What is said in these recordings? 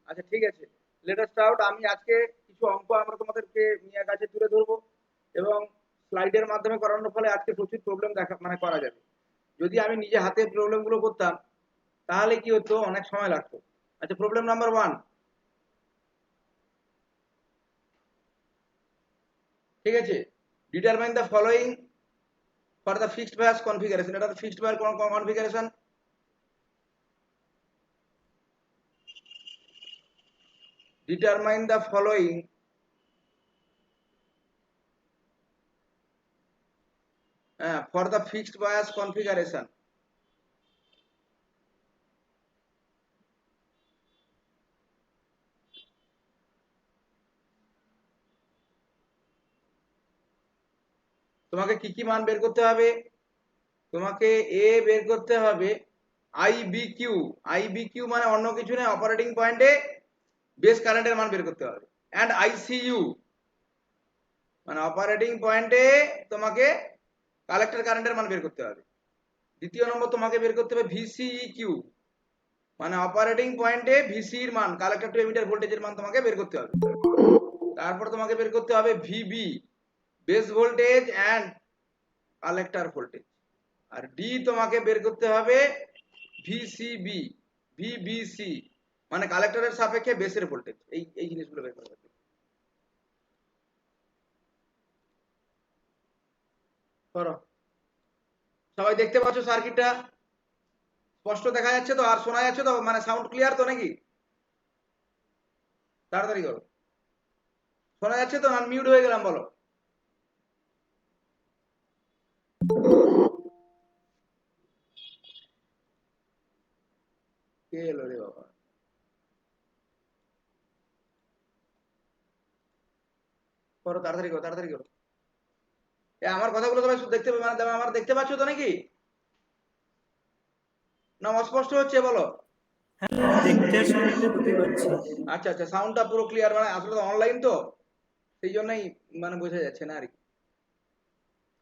আচ্ছা ঠিক আছে, লেট আস স্টার্ট। আমি আজকে কিছু অঙ্ক আমরা তোমাদেরকে নিয়ে কাছে তুলে ধরবো এবং স্লাইডের মাধ্যমে করানোর ফলে আজকে প্রচুর প্রবলেম দেখা মানে করা যাবে। যদি আমি নিজে হাতে প্রবলেম গুলো করতাম তাহলে কি হতো, অনেক সময় লাগতো। আচ্ছা, প্রবলেম নাম্বার 1, ঠিক আছে। Determine the following for the fixed bias configuration. এটা তো fixed bias configuration. Determine the following for the fixed bias configuration. তোমাকে কি কি মান বের করতে হবে? তোমাকে এ বের করতে হবে আইবিকিউ। আইবিকিউ মানে অন্য কিছু না, অপারেটিং পয়েন্টে বেস কারেন্টের মান বের করতে হবে। অ্যান্ড আইসিইউ মানে অপারেটিং পয়েন্টে তোমাকে কালেক্টর কারেন্টের মান বের করতে হবে। দ্বিতীয় নম্বর তোমাকে বের করতে হবে ভিসিই কিউ মানে অপারেটিং পয়েন্টে ভিসির মান, কালেক্টর টু এমিটার ভোল্টেজের মান তোমাকে বের করতে হবে। তারপর তোমাকে বের করতে হবে VB base voltage and collector voltage. আর ডি তোমাকে বের করতে হবে ভিসিবি ভিবিসি মানে কালেক্টরের সাপেক্ষে বেসের ভোল্টেজ। এই এই জিনিসগুলো বের করতে হবে। করো। সবাই দেখতে পাচ্ছ সার্কিটটা? স্পষ্ট দেখা যাচ্ছে তো? আর শোনা যাচ্ছে তো? মানে সাউন্ড ক্লিয়ার তো নাকি? তাড়াতাড়ি করো। শোনা যাচ্ছে তো? না মিউট হয়ে গেলাম বলো? কে এলো রে বাবা? করো, তাড়াতাড়ি করো, তাড়াতাড়ি করো। আমার কথাগুলো সবাই দেখতে মানে আমার দেখতে পাচ্ছ তো নাকি? না অস্পষ্ট হচ্ছে বলো? দেখতে শুনতে দুটোই পাচ্ছি। আচ্ছা আচ্ছা, সাউন্ডটা পুরো ক্লিয়ার। মানে আসলে তো অনলাইন তো সেই জন্যই মানে বোঝা যাচ্ছে না আর কি।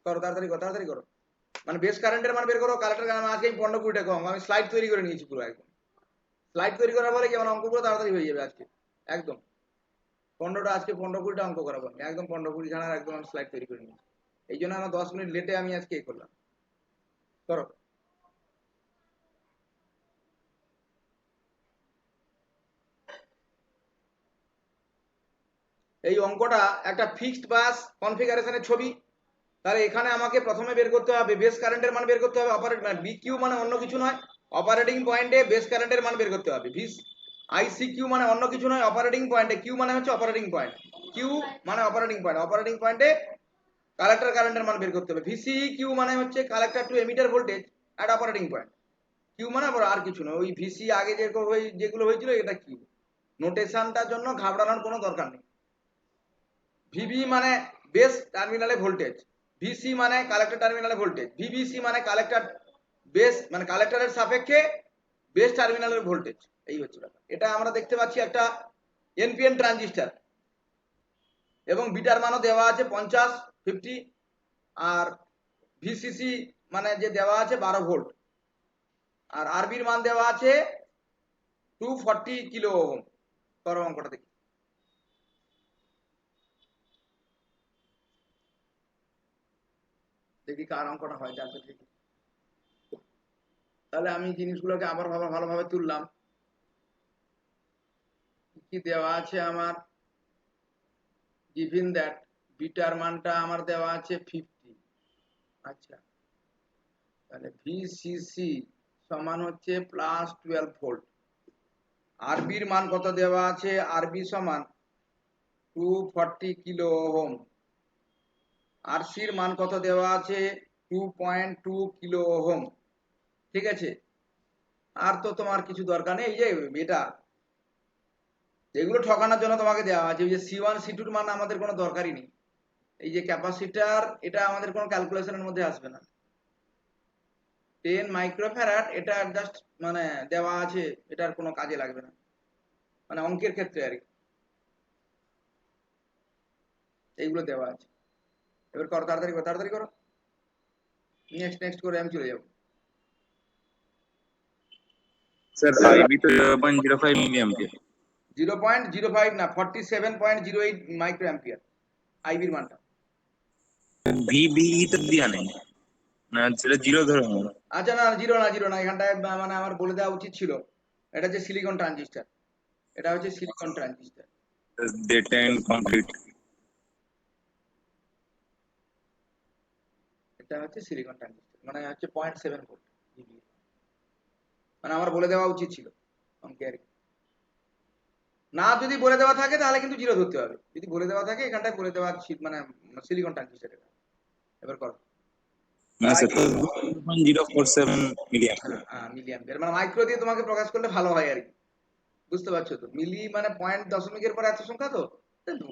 করো, তাড়াতাড়ি করো, তাড়াতাড়ি করো। মানে বেস কারেন্টের মান বের করো, কালেক্টর কারেন্ট। আজকে আমি 15-20টা কম, আমি স্লাইড তৈরি করে নিয়েছি পুরো একদম। স্লাইড তৈরি করার পরে কি আমার অঙ্কগুলো তাড়াতাড়ি হয়ে যাবে আজকে। একদম 15টা, আজকে 15-20টা অঙ্ক করাবো আমি একদম 15-20 জানার একদম স্লাইড তৈরি করে নিয়েছি। এই জন্য আমার 10 মিনিট লেটে আমি আজকে করলাম। করো। এই অঙ্কটা একটা ফিক্সড বাস কনফিগারেশনের ছবি। তাহলে এখানে আমাকে প্রথমে বের করতে হবে বেস কারেন্টের মান বের করতে হবে। অপারেট মানে বিকিউ মানে অন্য কিছু নয়, অপারেটিং পয়েন্টে বেস কারেন্টের মান বের করতে হবে। ভিস আইসি কিউ মানে অন্য কিছু নয়, অপারেটিং পয়েন্টে কিউ মানে হচ্ছে অপারেটিং পয়েন্ট, কিউ মানে অপারেটিং পয়েন্ট, অপারেটিং পয়েন্টে কালেক্টর কারেন্টের মান বের করতে হবে। ভিসি কিউ মানে হচ্ছে collector to emitter voltage at operating point. Q মানে আবার আর কিছু নয়, ওই ভিসি আগে যেগুলো হয়েছিল এটা কিউ। নোটেশনটার জন্য ঘাবড়ানোর কোনো দরকার নেই। ভিবি মানে বেস টার্মিনালে ভোল্টেজ, ভিসি মানে কালেক্টর টার্মিনালে ভোল্টেজ, ভিবিসি মানে কালেক্টর বেস মানে কালেক্টরের সাপেক্ষে বেস টার্মিনালের ভোল্টেজ। এই হচ্ছে ব্যাপার। এটা আমরা দেখতে পাচ্ছি একটা এনপিএন ট্রানজিস্টর এবং বিটার মানও দেওয়া আছে 50-50। আর ভিসিসি মানে যে দেওয়া আছে 12 ভোল্ট। আর আরবির মান দেওয়া আছে 240 কিলো ওহম। করো অঙ্কটা দেখি। দেখি কার অঙ্কটা হয় তারপর দেখি। তাহলে আমি জিনিসগুলোকে আবার ভালোভাবে তুললাম। কি দেওয়া আছে আমার? গিভেন দ্যাট বিটার মানটা আমার দেওয়া আছে 50। আচ্ছা, তাহলে ভিসিসি সমান হচ্ছে +12 ভোল্ট। আরবির মান কত দেওয়া আছে? আরবি সমান 240 কিলো ওহম। আরসির মান কত দেওয়া আছে? 2.2 কিলো ওহম। ঠিক আছে, আর তো তোমার কিছু দরকার নেই। এই যে এটা এগুলো ঠকানোর জন্য তোমাকে দেওয়া আছে। ওই যে C1 C2 মান আমাদের কোনো দরকারই নেই। এই যে ক্যাপাসিটার, এটা আমাদের কোনো ক্যালকুলেশনের মধ্যে আসবে না। 10 মাইক্রোফ্যারাড এটা জাস্ট মানে দেওয়া আছে, এটার কোনো কাজে লাগবে না মানে অঙ্কের ক্ষেত্রে আর কি। এইগুলো দেওয়া আছে। এবার করো, তাড়াতাড়ি করো, তাড়াতাড়ি করো। নেক্সট নেক্সট করে আমি চলে যাব। স্যার আইবি তো 0.05 মিলি অ্যাম্পিয়ার। 0.05 না 47.08 মাইক্রো অ্যাম্পিয়ার আইবির মানটা। ভিবিই তো দেওয়া নেই না, সেটা জিরো ধরে নেবো। আচ্ছা না, জিরো না, এখানটায় মানে আমার বলে দেওয়া উচিত ছিল। এটা হচ্ছে সিলিকন ট্রানজিস্টার, এটা হচ্ছে silicon transistor. Data and complete. এটা হচ্ছে সিলিকন ট্রানজিস্টার, মানে হচ্ছে 0.7 ভোল্ট। মানে আমার বলে দেওয়া উচিত ছিল অঙ্কে আর কি। না যদি বলে দেওয়া থাকে তাহলে কিন্তু জিরো ধরতে হবে, যদি বলে দেওয়া থাকে এখানটায় বলে দেওয়া মানে সিলিকন ট্রানজিস্টার এটা। এবার করো। না sir, 0.047 milli ampere. Milli ampere মানে মাইক্রো দিয়ে তোমাকে প্রকাশ করলে ভালো হয় আর কি, বুঝতে পারছো তো? মিলি মানে পয়েন্ট দশমিকের পরে এত সংখ্যা তো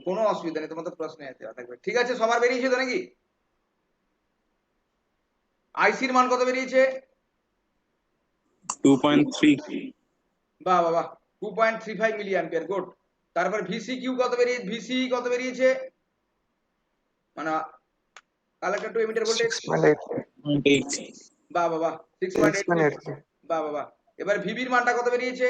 কোনো অসুবিধা নেই, তোমার তো প্রশ্নে দেওয়া থাকবে। ঠিক আছে, সবার বেরিয়েছে তো নাকি? আইসির মান কত বেরিয়েছে? 2.3। বাহ বাহ বাহ, 2.35 মিলি অ্যাম্পিয়ার, গুড। তারপর ভিসি কিউ কত বেরিয়েছে? ভিসি কত বেরিয়েছে মানে কালেক্টর টু এমিটার ভোল্টেজ? 6.8 বাহ বাহ বাহ, 6.83। 6.83 বাহ বাহ বাহ। এবার ভিবির মানটা কত বেরিয়েছে?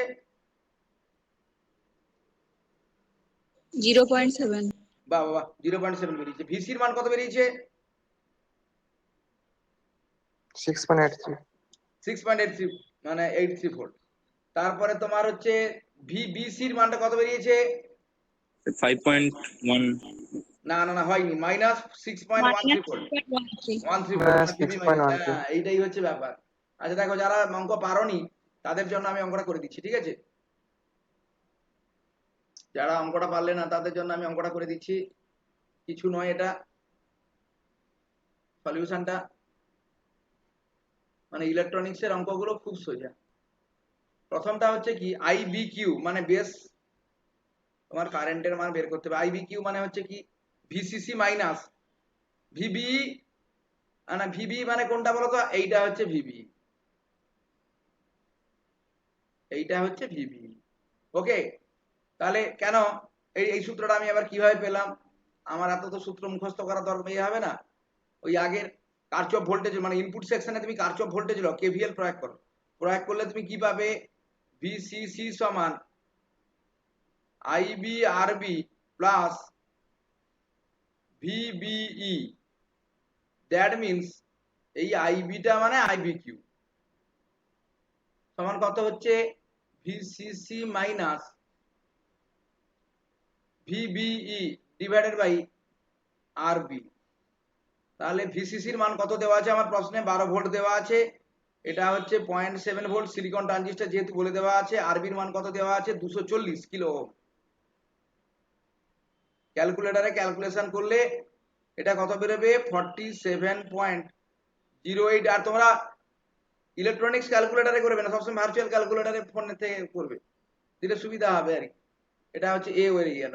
0.7 বাহ বাহ বাহ, 0.7 বেরিয়েছে। ভিসির মান কত বেরিয়েছে? 6.83 6.83 মানে 83 ভোল্ট। তারপরে তোমার হচ্ছে ভিবিসির মানটা কত বেরিয়েছে? 5.1। না না না, হয়নি, মাইনাস 6.13 ভোল্ট। 6.13 13 ভোল্ট মানে ভিবি মাইনাস। 6.13 হ্যাঁ, এইটাই হচ্ছে ব্যাপার। আচ্ছা দেখো, যারা অঙ্ক পারোনি তাদের জন্য আমি অঙ্কটা করে দিচ্ছি, ঠিক আছে? যারা অঙ্কটা পারলে না তাদের জন্য আমি অঙ্কটা করে দিচ্ছি। কিছু নয়, এটা সলিউশনটা মানে ইলেকট্রনিক্সের অঙ্কগুলো খুব সোজা। প্রথমটা হচ্ছে কি, আইবিকিউ মানে বেস, তোমার কারেন্টের মান বের করতে হবে। আইবিকিউ মানে হচ্ছে কি, ভিসিসি মাইনাস ভিবি, না ভিবি মানে কোনটা বলো তো? এইটা হচ্ছে ভিবি, এইটা হচ্ছে ভিবি। ওকে, তাহলে কেন এই সূত্রটা আমি আবার কিভাবে পেলাম? আমার এত তো সূত্র মুখস্থ করা দরকার হবে না। ওই আগের কারচফ ভোল্টেজ মানে ইনপুট সেকশনে তুমি কারচফ ভোল্টেজ ল কেভিএল প্রয়োগ করো, প্রয়োগ করলে তুমি কি পাবে? ভিসিসি সমান IB RB plus VBE. That means এই আইবিটা মানে আইবিকিউ সমান কত হচ্ছে? VCC minus VBE divided by RB. তাহলে ভিসিসির মান কত দেওয়া আছে আমার প্রশ্নে? 12 ভোল্ট দেওয়া আছে, এটা হচ্ছে 0.7 ভোল্ট সিলিকন ট্রানজিস্টার যেহেতু বলে দেওয়া আছে। আরবির মান কত দেওয়া আছে? 240 কিলো ওহম। ক্যালকুলেটরে ক্যালকুলেশন করলে এটা কত বেরোবে? 47.08। আর তোমরা ইলেকট্রনিক্স ক্যালকুলেটরে করবে না, সবসময় ভার্চুয়াল ক্যালকুলেটরে ফোন থেকে করবে, দিলে সুবিধা হবে আর কি। এটা হচ্ছে এ বেরিয়ে গেল,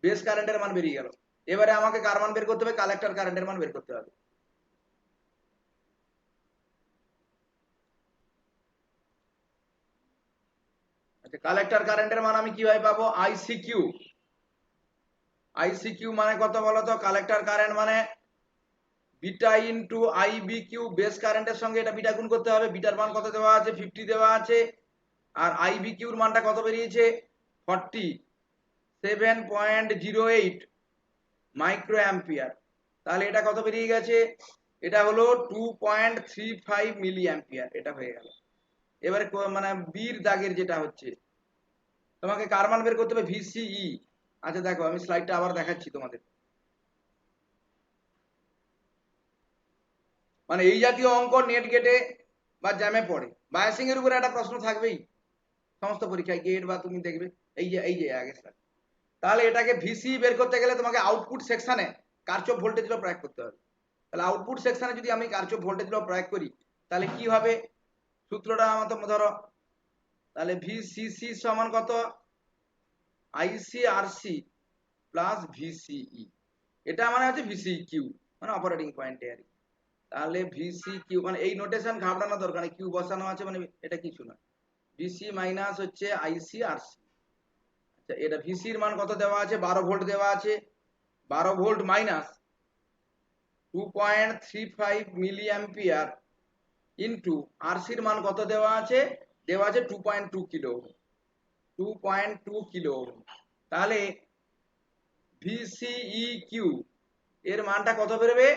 বেস কারেন্টের মান বেরিয়ে গেল। এবারে আমাকে কার মান বের করতে হবে? কালেক্টর কারেন্টের মান বের করতে হবে। আচ্ছা, কালেক্টর কারেন্টের মান আমি কিভাবে পাবো? আইসিকিউ। আইসিকিউ মানে কত বলো তো? কালেক্টর কারেন্ট মানে বিটা ইনটু আইবিকিউ, বেস কারেন্টের সঙ্গে এটা বিটা গুণ করতে হবে। বিটার মান কত দেওয়া আছে? 50 দেওয়া আছে। আর আইবিকিউর মানটা কত বেরিয়েছে? 47.08 মাইক্রো অ্যাম্পিয়ার। তাহলে এটা কত বেরিয়ে গেছে? এটা হলো 2.35 মিলি অ্যাম্পিয়ার। এটা হয়ে গেল। এবারে মানে বির দাগের যেটা হচ্ছে, তোমাকে কার মান বের করতে হবে? ভিসিই। আচ্ছা দেখো, আমি স্লাইডটা আবার দেখাচ্ছি তোমাদের। মানে এই জাতীয় অঙ্ক নেট গেটে বা জ্যামে পড়ে, বায়াসিং এর উপরে একটা প্রশ্ন থাকবেই সমস্ত পরীক্ষায়, গেট বা তুমি দেখবে এই যে আগে স্যার। তাহলে এটাকে ভিসি বের করতে গেলে তোমাকে আউটপুট সেকশনে কারচফ ভোল্টেজ ল প্রয়োগ করতে হবে। তাহলে আউটপুট সেকশনে যদি আমি কারচফ ভোল্টেজ ল প্রয়োগ করি তাহলে কি হবে? সূত্রটা আমার তো ধরো, তাহলে ভিসিসি সমান কত? ICRC plus VCE. এটা মানে হচ্ছে ভিসিই কিউ মানে অপারেটিং পয়েন্টে আর কি। তাহলে ভিসি কিউ মানে এই নোটেশন ঘাবড়ানো দরকার নেই, কিউ বসানো আছে মানে এটা কিছু না। ভিসি মাইনাস হচ্ছে আইসিআরসি। আচ্ছা, এটা ভিসির মান কত দেওয়া আছে? 12 ভোল্ট দেওয়া আছে। 12 volt minus 2.35 milli ampere into আরসির মান কত দেওয়া আছে? দেওয়া আছে 2.2 কিলো। 2.2 kilo ohm. তাহলে VCEQ এর মানটা কত বেরোবে?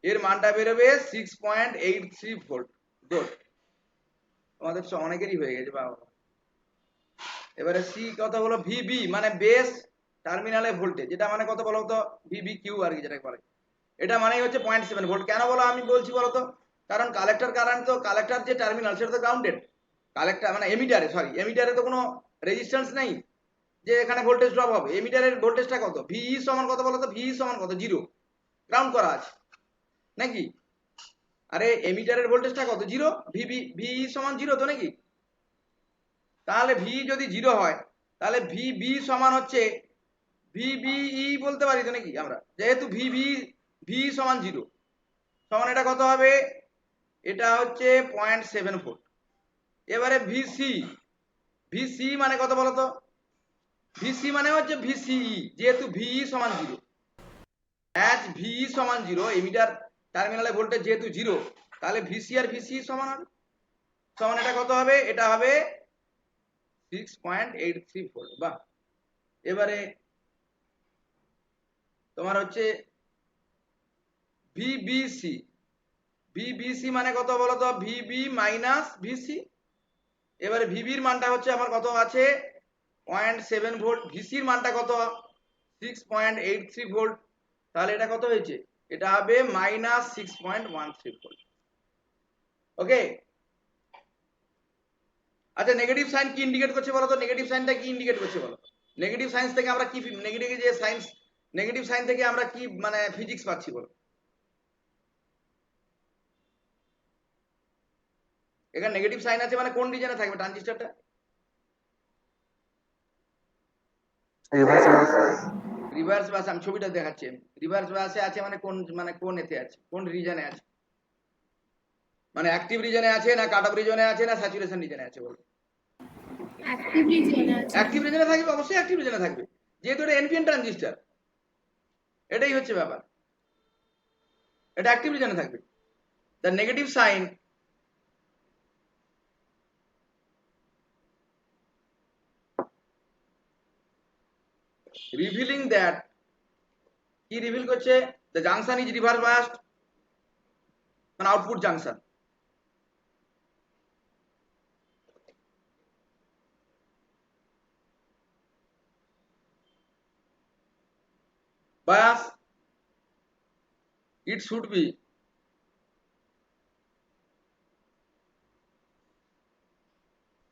এর মানটা বেরোবে 6.83 ভোল্ট। গুড, তোমাদের অনেকেরই হয়ে গেছে বাবা। এবারে সি কত হলো? ভিবি মানে বেস টার্মিনালে ভোল্টেজ, এটা মানে কত বলো তো? VBQ আর কি যেটা বলে, এটা মানেই হচ্ছে 0.7 ভোল্ট। কেন বলো আমি বলছি বলো তো? কারণ কালেক্টর কারেন্ট তো, কালেক্টর যে টার্মিনাল সেটা তো গ্রাউন্ডেড। কালেক্টর মানে এমিটারে, সরি এমিটারে তো কোনো রেজিস্ট্যান্স নেই যে এখানে ভোল্টেজ ড্রপ হবে। এমিটারের ভোল্টেজটা কত? ভিই সমান কত বলো তো? ভিই সমান কত? 0, গ্রাউন্ড করা আছে নাকি? আরে এমিটারের ভোল্টেজটা কত? 0। ভিই সমান 0 তো নাকি? তাহলে ভি যদি 0 হয় তাহলে ভিবি সমান হচ্ছে ভিবিই বলতে পারি তো নাকি আমরা? যেহেতু ভি সমান 0 সমান এটা কত হবে? এটা হচ্ছে 0.7 ভোল্ট। এবারে ভিসি মানে কত বলো তো? ভিসি মানে হচ্ছে ভিসিই, যেহেতু ভিই সমান 0, অ্যাজ ভিই সমান 0, এমিটার টার্মিনালে ভোল্টেজ যেহেতু 0, তাহলে ভিসি আর ভিসি সমান হবে। সমান এটা কত হবে? এটা হবে 6.83 ভোল্ট। বাহ। এবারে তোমার হচ্ছে ভিবিসি মানে কত বলো তো? VB minus VC. এবারে ভিবির মানটা হচ্ছে আমার কত আছে? 0.7 ভোল্ট। ভিসির মানটা কত? 6.83 ভোল্ট। তাহলে এটা কত হয়েছে? এটা হবে মাইনাস 6.13 ভোল্ট। ওকে। আচ্ছা, নেগেটিভ সাইন কি ইন্ডিকেট করছে বলো তো? নেগেটিভ সাইনটা কি ইন্ডিকেট করছে বলো? নেগেটিভ সাইন্স থেকে আমরা কি, নেগেটিভ যে সাইন্স, নেগেটিভ সাইন থেকে আমরা কি মানে ফিজিক্স পাচ্ছি বলো? এখানে নেগেটিভ সাইন আছে মানে কোন রিজনে থাকবে ট্রানজিস্টরটা? রিভার্স রিভার্স বাস, আমি ছবিটা দেখাচ্ছি। রিভার্স বাসে আছে মানে কোন এতে আছে, কোন রিজনে আছে? মানে অ্যাক্টিভ রিজনে আছে না কাট অফ রিজনে আছে না স্যাচুরেশন রিজনে আছে বলো? অ্যাক্টিভ রিজনে থাকবে, অবশ্যই অ্যাক্টিভ রিজনে থাকবে, যেহেতু এটা এনপিএন ট্রানজিস্টর। এটাই হচ্ছে ব্যাপার, এটা অ্যাক্টিভ রিজনে থাকবে। The negative sign revealing that, কি রিভিল করছে? The junction is reverse biased, মানে output junction. bias, it should be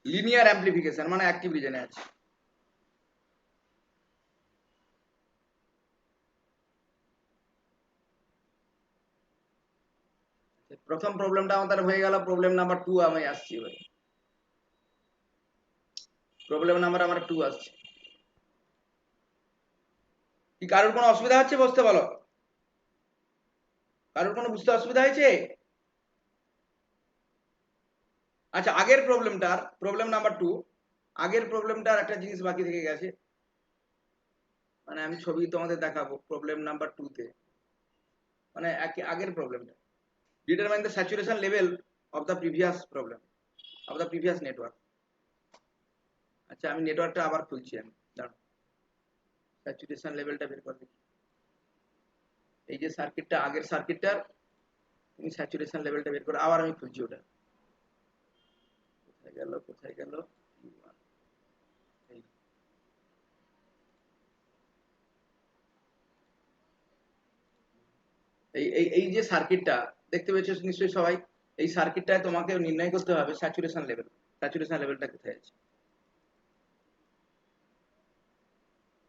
linear amplification, মানে অ্যাক্টিভ রিজনে আছে। প্রথম প্রবলেমটা আমাদের হয়ে গেল। প্রবলেম নাম্বার 2 আমি আসছি এবারে। প্রবলেম নাম্বার আমার 2 আসছে। কি কারোর কোনো অসুবিধা হচ্ছে? বুঝতে বলো, কারোর কোনো বুঝতে অসুবিধা হয়েছে? আচ্ছা, আগের প্রবলেমটার, প্রবলেম নাম্বার 2, আগের প্রবলেমটার একটা জিনিস বাকি থেকে গেছে, মানে আমি ছবি তোমাদের দেখাবো প্রবলেম নাম্বার 2 তে, মানে আগের প্রবলেমটা, determine the saturation level of the previous problem of the previous network. আচ্ছা, আমি নেটওয়ার্কটা আবার খুলছি, আমি দাঁড়াও, স্যাচুরেশন লেভেলটা বের করে দেখি। এই যে সার্কিটটা, আগের সার্কিটটার তুমি স্যাচুরেশন লেভেলটা বের করে, আবার আমি খুলছি ওটা। কোথায় গেল, কোথায় গেল? এই যে সার্কিটটা দেখতে পেয়েছো নিশ্চয়ই সবাই, এই সার্কিটটায় তোমাকে নির্ণয় করতে হবে স্যাচুরেশন লেভেল। স্যাচুরেশন লেভেলটা কোথায় আছে?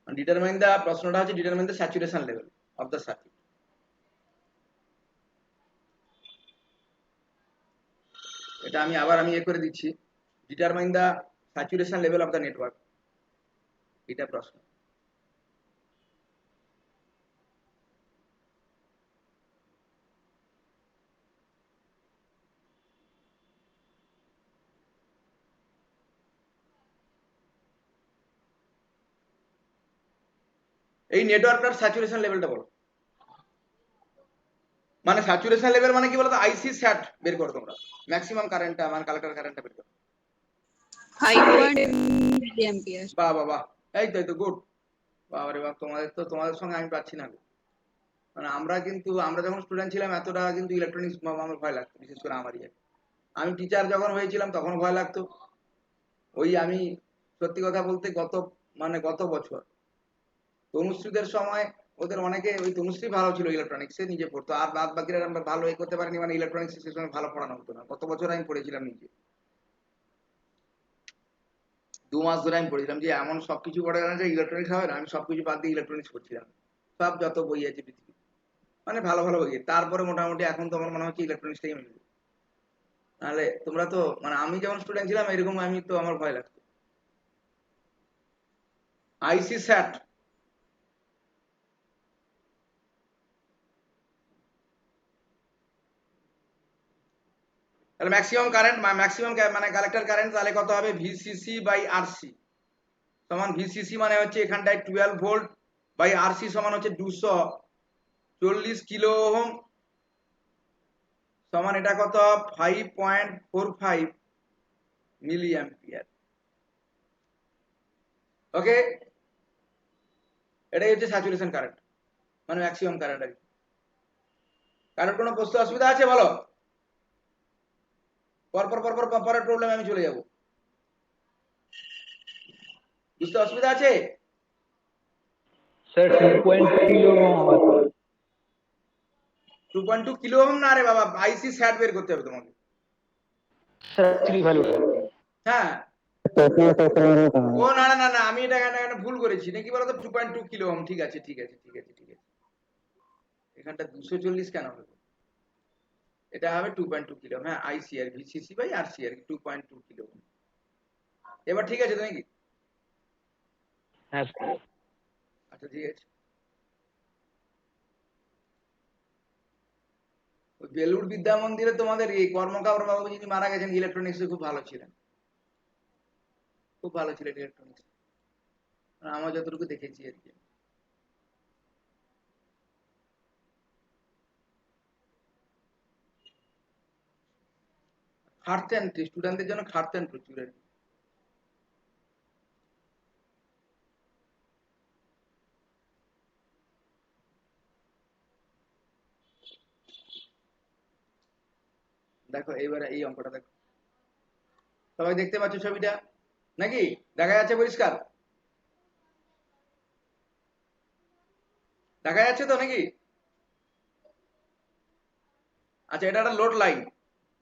ডিটারমাইন দা, প্রশ্নটা হচ্ছে determine the saturation level of the circuit. এটা আমি আবার আমি করে দিচ্ছি, determine the saturation level of the network, এটা প্রশ্ন। এই নেটওয়ার্কটার স্যাচুরেশন লেভেলটা বলো। মানে স্যাচুরেশন লেভেল মানে কি বলতো? আইসি স্যাট বের করো তোমরা, ম্যাক্সিমাম কারেন্টটা মানে কালেক্টর কারেন্টটা বের করো। 5.2 milliampere. বাহ বাহ বাহ, এই তো গুড। বাবারে বাবা, তোমাদের সঙ্গে আমি পাচ্ছি না গো। মানে আমরা যখন স্টুডেন্ট ছিলাম এতটা কিন্তু ইলেকট্রনিক্স আমার ভয় লাগতো, বিশেষ করে আমারই। আমি টিচার যখন হয়েছিলাম তখন ভয় লাগতো। ওই আমি সত্যি কথা বলতে গত বছর তনুশ্রীদের সময় ওদের অনেকে, ওই তনুশ্রী ভালো ছিল ইলেকট্রনিক্সে, নিজে পড়তো, আর বাদ বাকিরা আমরা ভালো করতে পারিনি, মানে ইলেকট্রনিক্স সে সময় ভালো পড়ানো হতো না। গত বছর আমি পড়েছিলাম নিজে, 2 মাস ধরে আমি পড়েছিলাম, যে এমন সবকিছু পড়ে গেল যে ইলেকট্রনিক্স হবে না। আমি সবকিছু বাদ দিয়ে ইলেকট্রনিক্স পড়ছিলাম, সব যত বই আছে পৃথিবী, মানে ভালো ভালো বই। তারপরে মোটামুটি এখন তো আমার মনে হচ্ছে ইলেকট্রনিক্সটাই মিলবে। নাহলে তোমরা তো, মানে আমি যখন স্টুডেন্ট ছিলাম এরকম, আমার ভয় লাগতো। আইসি স্যাট, তাহলে ম্যাক্সিমাম মানে কালেক্টর কারেন্ট তাহলে কত হবে? ভিসিসি বাই আরসি সমান, ভিসিসি মানে হচ্ছে এখানটায় 12 ভোল্ট বাই আরসি সমান হচ্ছে 240 কিলো ওহম, সমান এটা কত? 5.45 মিলি অ্যাম্পিয়ার। ওকে, এটাই হচ্ছে স্যাচুরেশন কারেন্ট, মানে ম্যাক্সিমাম কারেন্ট আর কি। কারোর কোনো প্রশ্ন অসুবিধা আছে বলো? পরের প্রবলেমে আমি চলে যাব। বুঝতে অসুবিধা আছে? Sir 2.2 kilo ohm. 2.2 kilo ohm না রে বাবা, আইসি স্যাট বের করতে হবে তোমাকে। স্যার থ্রি ভ্যালুটা। হ্যাঁ, ও না না না না, আমি এটা এখানে ভুল করেছি নাকি বলতো? 2.2 কিলো ওহম, ঠিক আছে ঠিক আছে ঠিক আছে ঠিক আছে। এখানটা 240 কেন হবে? এটা হবে 2.2 কিলো। হ্যাঁ, আইসি আর ভিসিসি বাই আরসি আর কি, 2.2 কিলো ওহম। এবার ঠিক আছে তো নাকি? হ্যাঁ স্যার। আচ্ছা ঠিক আছে। ওই বেলুড় বিদ্যা মন্দিরে তোমাদের এই কর্মকার বাবু যিনি মারা গেছেন, ইলেকট্রনিক্সে খুব ভালো ছিলেন, খুব ভালো ছিলেন ইলেকট্রনিক্স, আমরা যতটুকু দেখেছি আর কি। খাটতেন, স্টুডেন্টদের জন্য খাটতেন প্রচুর আর কি। দেখো এইবারে এই অঙ্কটা দেখো, সবাই দেখতে পাচ্ছ ছবিটা নাকি? দেখা যাচ্ছে পরিষ্কার? দেখা যাচ্ছে তো নাকি? আচ্ছা, এটা একটা লোড লাইন,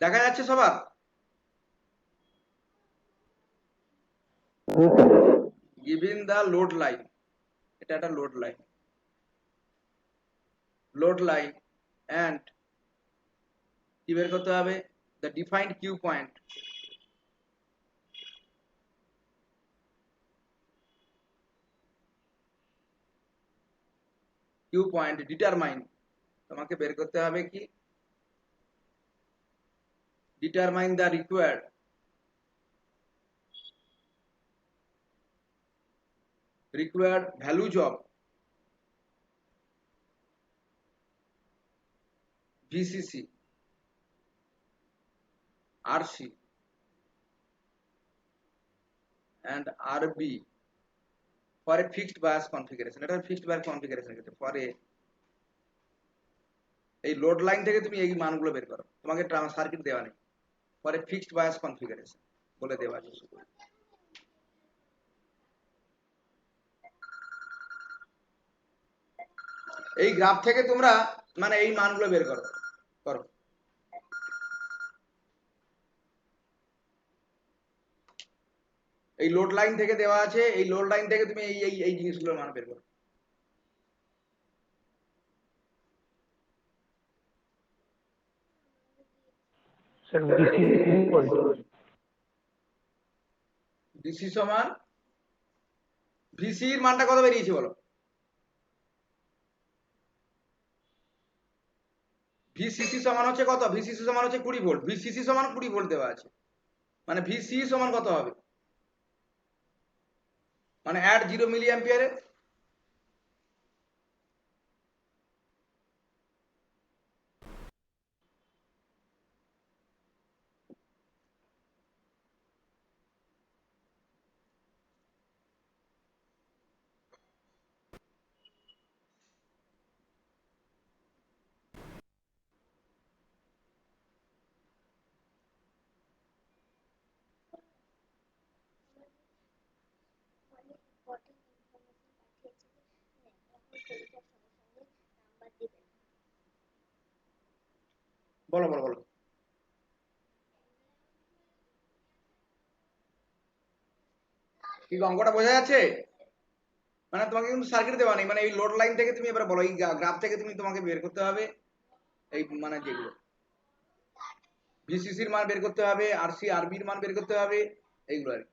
দেখা যাচ্ছে সবার? গিভিন দা লোড লাইন, এটা একটা লোড লাইন অ্যান্ড কি বের করতে হবে? The defined Q point, determine, তোমাকে বের করতে হবে কি? Determine the required values of VCC, RC and RB for a fixed bias configuration. এটা ফিক্সড bias configuration ক্ষেত্রে for a, এই লোড লাইন থেকে তুমি এই মানগুলো বের করো, তোমাকে সার্কিট দেওয়া নেই, for a fixed bias configuration বলে দেওয়া আছে শুধু। এই গ্রাফ থেকে তোমরা মানে এই মানগুলো বের করো করো। এই লোড লাইন থেকে দেওয়া আছে, এই লোড লাইন থেকে তুমি এই এই এই জিনিসগুলোর মান বের করো। স্যার ডিসি সমান, ভিসি এর মানটা কত বেরিয়েছে বলো? ভিসিসি সমান হচ্ছে কত? ভিসিসি সমান হচ্ছে 20 ভোল্ট, ভিসিসি সমান 20 ভোল্ট দেওয়া আছে, মানে ভিসি সমান কত হবে? মানে অ্যাট 0 মিলি অ্যাম্পিয়ারে বলো বলো বলো। কি অঙ্কটা বোঝা যাচ্ছে? মানে তোমাকে কিন্তু সার্কিট দেওয়া নেই, মানে এই লোড লাইন থেকে তুমি এবার বলো, এই গ্রাফ থেকে তুমি তোমাকে বের করতে হবে এই মানে যেগুলো ভিসিসির মান বের করতে হবে, আরসি আরবির মান বের করতে হবে, এইগুলো আর কি।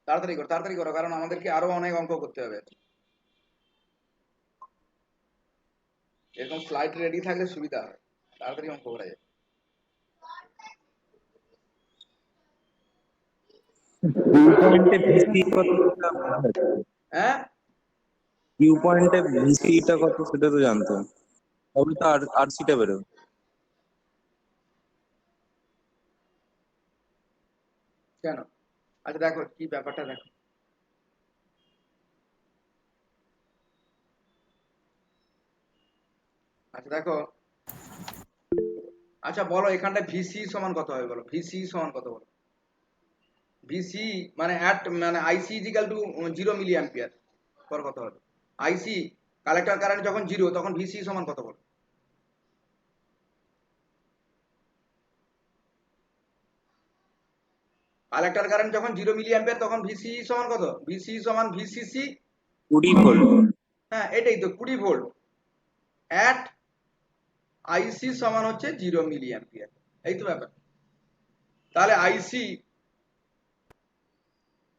তাড়াতাড়ি করো, কারণ আমাদেরকে আরো অনেক অঙ্ক করতে হবে। এরকম স্লাইড রেডি থাকলে সুবিধা হয়, তাড়াতাড়ি অঙ্ক করা যায়। কিউ পয়েন্টে ভিসি কত সেটা মনে হচ্ছে। হ্যাঁ, কিউ পয়েন্টে ভিসিটা কত সেটা তো জানতো, তবে তো আরসিটা বেরোবে। কেন? আচ্ছা দেখো কি ব্যাপারটা দেখো। আচ্ছা দেখো, আচ্ছা বলো এখানটা ভিসি সমান কত হবে, বলো ভিসি সমান কত বলো। ভিসি মানে মানে আইসি ইজিক্যাল টু 0 মিলি অ্যাম্পিয়ার, পর কত হবে? আইসি কালেক্টর কারেন্ট যখন 0 তখন ভিসি সমান কত বলো। কালেক্টর কারেন্ট যখন 0 মিলি অ্যাম্পিয়ার তখন ভিসি সমান কত? ভিসি সমান ভিসিসি। 20 ভোল্ট। হ্যাঁ এটাই তো 20 ভোল্ট অ্যাট আইসি সমান হচ্ছে 0 মিলি অ্যাম্পিয়ার। এই তো ব্যাপার। তাহলে আইসি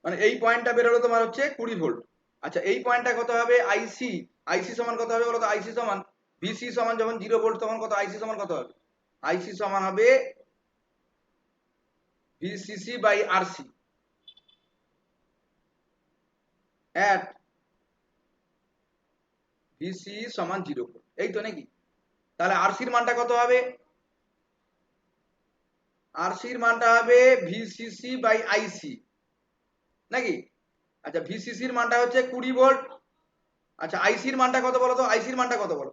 মানে এই পয়েন্টটা বেরোলো তোমার হচ্ছে 20 ভোল্ট। আচ্ছা এই পয়েন্টটা কত হবে? আইসি, আইসি সমান কত হবে বলো তো? আইসি সমান ভিসি সমান যখন 0 ভোল্ট তখন কত? আইসি সমান কত হবে? আইসি সমান হবে VCC by RC at VC সমান 0 ভোল্ট। এই তো নাকি? তাহলে আরসির মানটা কত হবে? আরসির মানটা হবে ভিসিসি বাই আইসি নাকি? আচ্ছা ভিসিসির মানটা হচ্ছে 20 ভোল্ট। আচ্ছা আইসির মানটা কত বলো তো? আইসির মানটা কত বলো?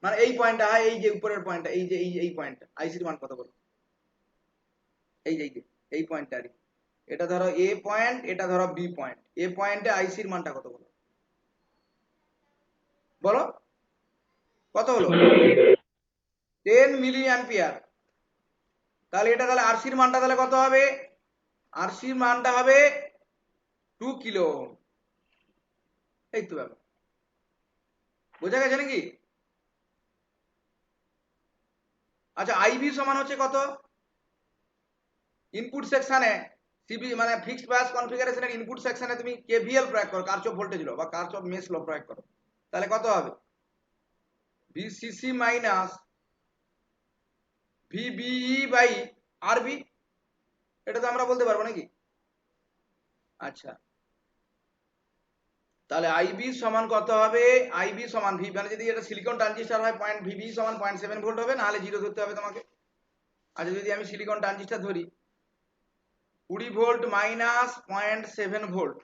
মানে এই পয়েন্টটা, হ্যাঁ এই যে উপরের পয়েন্টটা, এই যে এই পয়েন্টটা, আইসির মান কত বলো? এই যে এই পয়েন্টটা আর কি। এটা ধরো এ পয়েন্ট, এটা ধরো বি পয়েন্ট। এ পয়েন্টে আইসির মানটা কত বলো? বলো কত হলো? 10 মিলি অ্যাম্পিয়ার। তাহলে এটা তাহলে আরসির মানটা তাহলে কত হবে? আরসির মানটা হবে 2 কিলো ওহম। এই তো ব্যাপার, বোঝা গেছে নাকি? আচ্ছা আইভি সমান হচ্ছে কত? ইনপুট সেকশনে সিবি মানে ফিক্সড বায়াস কনফিগারেশনের ইনপুট সেকশনে তুমি কেভিএল প্রয়োগ করো, কারচফ ভোল্টেজ ল বা কারচফ মেশ ল প্রয়োগ করো, তাহলে কত হবে? ভিসিসি মাইনাস ভিবিই বাই আরবি। এটা তো আমরা বলতে পারবো নাকি? আচ্ছা তাহলে আইবি সমান কত হবে? আইবি সমান ভি মানে যদি এটা সিলিকন ট্রানজিস্টার হয় পয়েন্ট ভিবি সমান 0.7 ভোল্ট হবে, নাহলে 0 ধরতে হবে তোমাকে। আচ্ছা যদি আমি সিলিকন ট্রানজিস্টার ধরি 20 ভোল্ট মাইনাস 0.7 ভোল্ট,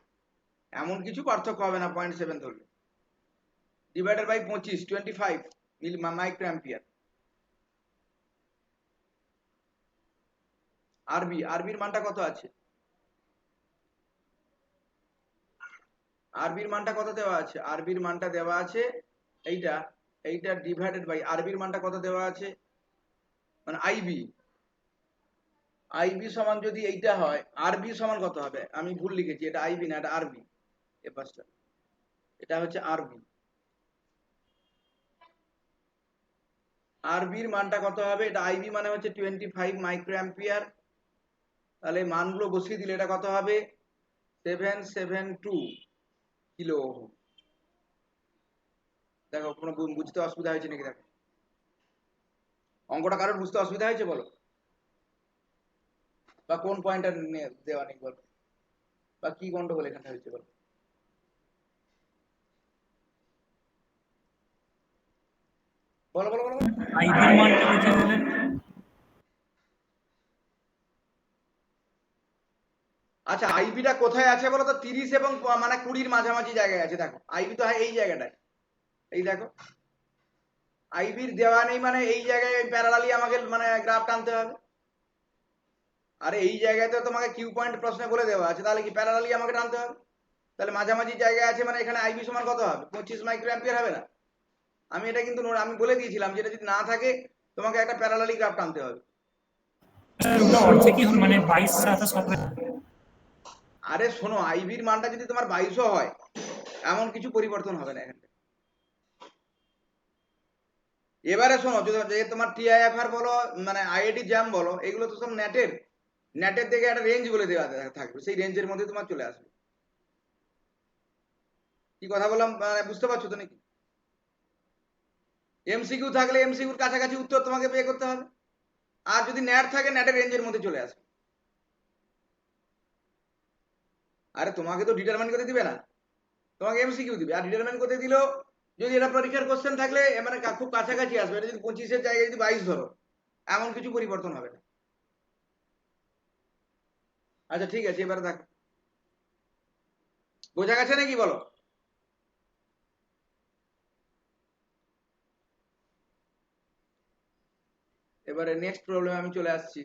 এমন কিছু পার্থক্য হবে না 0.7 ধরলে, divided by 25 milli micro ampere. আরবির মানটা কত আছে? আরবির মানটা কত দেওয়া আছে? আরবির মানটা দেওয়া আছে এইটা, এইটা ডিভাইডেড বাই আরবির মানটা কত দেওয়া আছে মানে আইবি। আইবি সমান যদি এইটা হয়, আরবি সমান কত হবে? আমি ভুল লিখেছি, এটা আইবি না, এটা আরবি। এ পাশটা এটা হচ্ছে আরবি। আরবির মানটা কত হবে? এটা আইবি মানে হচ্ছে 25 মাইক্রো অ্যাম্পিয়ার। তাহলে মানগুলো বসিয়ে দিলে এটা কত হবে? 772 কিলো ওহম। দেখো কোনো বুঝতে অসুবিধা হয়েছে নাকি দেখো। অঙ্কটা কারোর বুঝতে অসুবিধা হয়েছে বলো, বা কোন পয়েন্টটা দেওয়া নেই বলো, বা কি গন্ডগোল এখানে হয়েছে বলো। বলো বলো বলো বলো। আইভির মানটা কোথায় বলেন? আচ্ছা আইবিটা কোথায় আছে বলো তো? 30 এবং মানে 20-র মাঝামাঝি জায়গায় আছে। দেখো আইবি তো এই জায়গাটায়, এই দেখো আইবির দেওয়া নেই, মানে এই জায়গায় প্যারালালি আমাকে মানে গ্রাফ টানতে হবে। আরে এই জায়গায় তো তোমাকে কিউ পয়েন্ট প্রশ্নে বলে দেওয়া আছে, তাহলে কি প্যারালালি আমাকে টানতে হবে? তাহলে মাঝামাঝি জায়গায় আছে, মানে এখানে আইবি সমান কত হবে? 25 মাইক্রো অ্যাম্পিয়ার হবে না? আমি এটা কিন্তু আমি বলে দিয়েছিলাম যে এটা যদি না থাকে তোমাকে একটা প্যারালালি গ্রাফ টানতে হবে। স্যার ওটা অর্ধেকই হল, মানে 22-27 হবে। আরে শোনো, আইবির মানটা যদি তোমার 22 হয় এমন কিছু পরিবর্তন হবে না এখানে। এবারে শোনো, যে তোমার টিআইএফআর বলো মানে আইআইটি জ্যাম বলো, এগুলো তো সব নেটের দিকে একটা রেঞ্জ বলে দেওয়া থাকবে, সেই রেঞ্জের মধ্যে তোমার চলে আসবে। কি কথা বললাম মানে বুঝতে পারছো তো নাকি? এমসিকিউ থাকলে এমসিকিউর কাছাকাছি উত্তর তোমাকে পে করতে হবে, আর যদি নেট থাকে নেটের রেঞ্জের মধ্যে চলে আসবে। আরে তোমাকে তো ডিটারমাইন করতে দিবে না, তোমাকে এমসিকিউ দিবে। আর ডিটারমাইন করতে দিলেও যদি এটা পরীক্ষার কোশ্চেন থাকলে মানে খুব কাছাকাছি আসবে, এটা যদি 25-এর জায়গায় যদি 22 ধরো এমন কিছু পরিবর্তন হবে না। আচ্ছা ঠিক আছে, এবারে দেখো বোঝা গেছে নাকি বলো। এবারে নেক্সট প্রবলেম আমি চলে আসছি।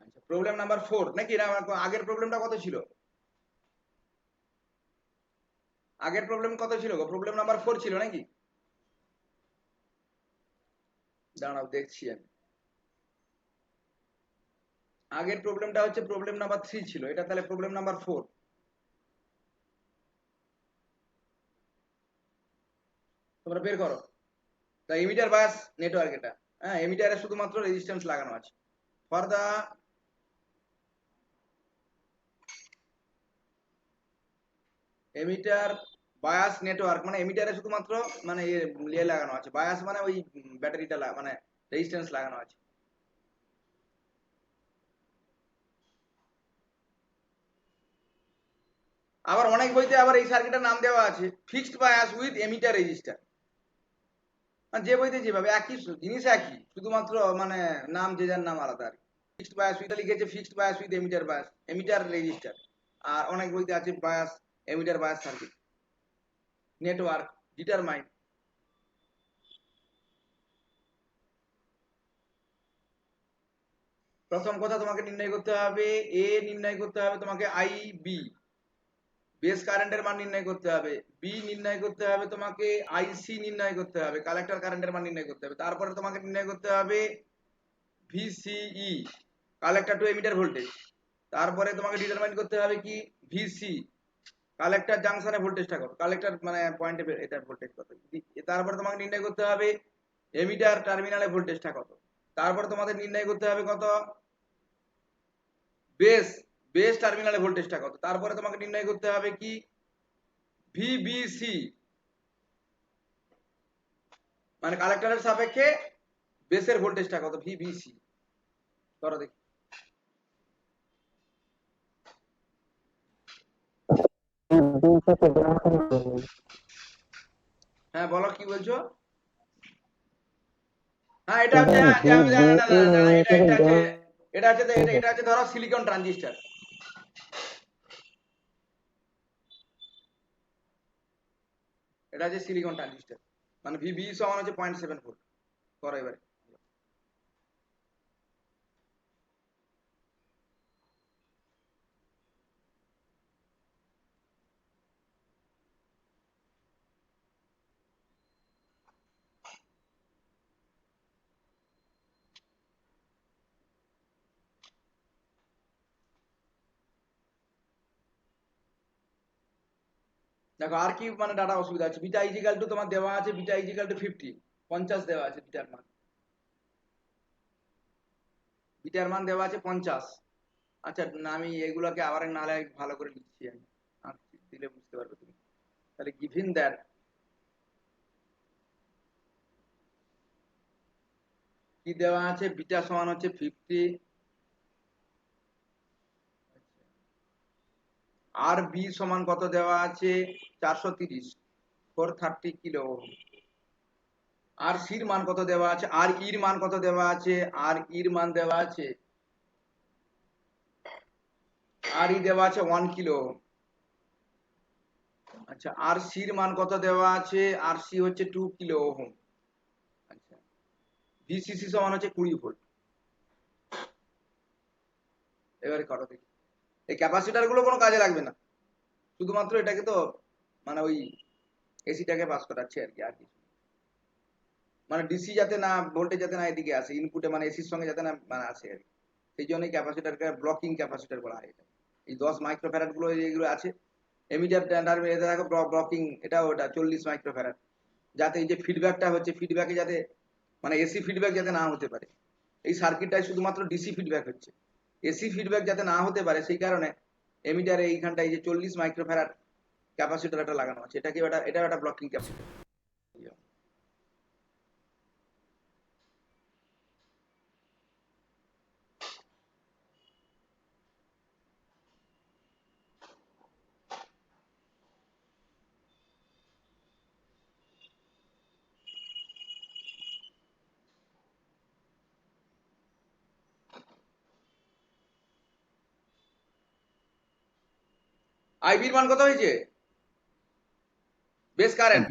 আচ্ছা প্রবলেম নাম্বার 4 নাকি না? আগের প্রবলেমটা কত ছিল? আগের প্রবলেম কত ছিল গো? প্রবলেম নাম্বার 4 ছিল নাকি? দাঁড়াও দেখছি আমি। আগের প্রবলেমটা হচ্ছে প্রবলেম নাম্বার 3 ছিল, এটা তাহলে প্রবলেম নাম্বার 4। তোমরা বের করো। তা এমিটার বাস নেটওয়ার্ক এটা, হ্যাঁ এমিটারে শুধুমাত্র রেজিস্ট্যান্স লাগানো আছে। For the emitter bias network, মানে এমিটারে শুধুমাত্র মানে ইয়ে লাগানো আছে, বায়াস মানে ওই ব্যাটারিটা মানে রেজিস্ট্যান্স লাগানো আছে। আবার অনেক বইতে আবার এই সার্কিটের নাম দেওয়া আছে fixed bias with emitter register. যে বইতে যেভাবে একই জিনিস একই, শুধুমাত্র মানে নাম যে যার নাম আলাদা আর কি। ফিক্সড বায়াস উইথ লিখেছে fixed bias with emitter bias, emitter resistor. আর অনেক বইতে আছে bias emitter bias circuit network determine. প্রথম কথা তোমাকে নির্ণয় করতে হবে এ, নির্ণয় করতে হবে তোমাকে আই বি, বেস কারেন্টের মান নির্ণয় করতে হবে। বি নির্ণয় করতে হবে তোমাকে, আইসি নির্ণয় করতে হবে, কালেক্টর কারেন্টের মান নির্ণয় করতে হবে। তারপরে তোমাকে নির্ণয় করতে হবে VCE, collector to emitter voltage. তারপরে তোমাকে ডিটারমাইন করতে হবে কি ভিসি, কালেক্টর জাংশনে ভোল্টেজটা কত, কালেক্টর মানে পয়েন্টে এটা ভোল্টেজ কত। তারপরে তোমাকে নির্ণয় করতে হবে এমিটার টার্মিনালে ভোল্টেজটা কত। তারপরে তোমাদের নির্ণয় করতে হবে কত বেস, বেস টার্মিনালে ভোল্টেজটা কত। তারপরে তোমাকে নির্ণয় করতে হবে কি ভিবিসি, মানে কালেক্টরের সাপেক্ষে বেসের ভোল্টেজটা কত, ভিবিসি। করো দেখি। হ্যাঁ বলো কি বলছো? হ্যাঁ এটা হচ্ছে, হ্যাঁ এটা হচ্ছে ধরো সিলিকন ট্রানজিস্টর। এটা হচ্ছে সিলিকন ট্রানজিস্টর, মানে ভিবি সমান হচ্ছে 0.7 ভোল্ট। করো এবারে। দেখো আর কি মানে ডাটা অসুবিধা আছে। বিটা ইজিক্যাল টু তোমার দেওয়া আছে বিটা ইজিক্যাল টু 50, 50 দেওয়া আছে বিটার মান, বিটার মান দেওয়া আছে 50। আচ্ছা না, আমি এগুলোকে আবার নাহলে ভালো করে লিখছি আমি, দিলে বুঝতে পারবে তুমি। তাহলে গিভিন দ্যাট কি দেওয়া আছে, বিটা সমান হচ্ছে 50, আর বি সমান কত দেওয়া আছে 430, 430 কিলো ওহম। আর সির মান কত দেওয়া আছে, আর ইর মান কত দেওয়া আছে, আর ইর মান দেওয়া আছে, আর ই দেওয়া আছে 1 কিলো ওহম। আচ্ছা আর সির মান কত দেওয়া আছে, আর সি হচ্ছে 2 কিলো ওহম। আচ্ছা ভিসিসি সমান হচ্ছে 20 ভোল্ট। এবারে করো দেখি, এই ক্যাপাসিটার গুলো কোনো কাজে লাগবে না, শুধুমাত্র এটাকে তো মানে ওই এসিটাকে পাস করাচ্ছে আর কি, আর কিছু মানে ডিসি যাতে না, ভোল্টেজ যাতে না এদিকে আসে ইনপুটে, মানে এসির সঙ্গে যাতে না মানে আসে আর কি। সেই জন্যই ক্যাপাসিটারকে ব্লকিং ক্যাপাসিটার বলা হয় এটা। এই 10 মাইক্রোফ্যারাড গুলো এইগুলো আছে, এমিটার টার্মিনাল এতে দেখো ব্লকিং, এটা ওটা 40 মাইক্রোফ্যারাড, যাতে এই যে ফিডব্যাকটা হচ্ছে ফিডব্যাকে যাতে মানে এসি ফিডব্যাক যাতে না হতে পারে। এই সার্কিটটাই শুধুমাত্র ডিসি ফিডব্যাক হচ্ছে, এসি ফিডব্যাক যাতে না হতে পারে সেই কারণে এমিটারে এইখানটা এই যে 40 মাইক্রোফ্যারাড ক্যাপাসিটর একটা লাগানো আছে, এটাকে এটা একটা ব্লকিং ক্যাপাসিটর। আইবির মান কত হয়েছে, base current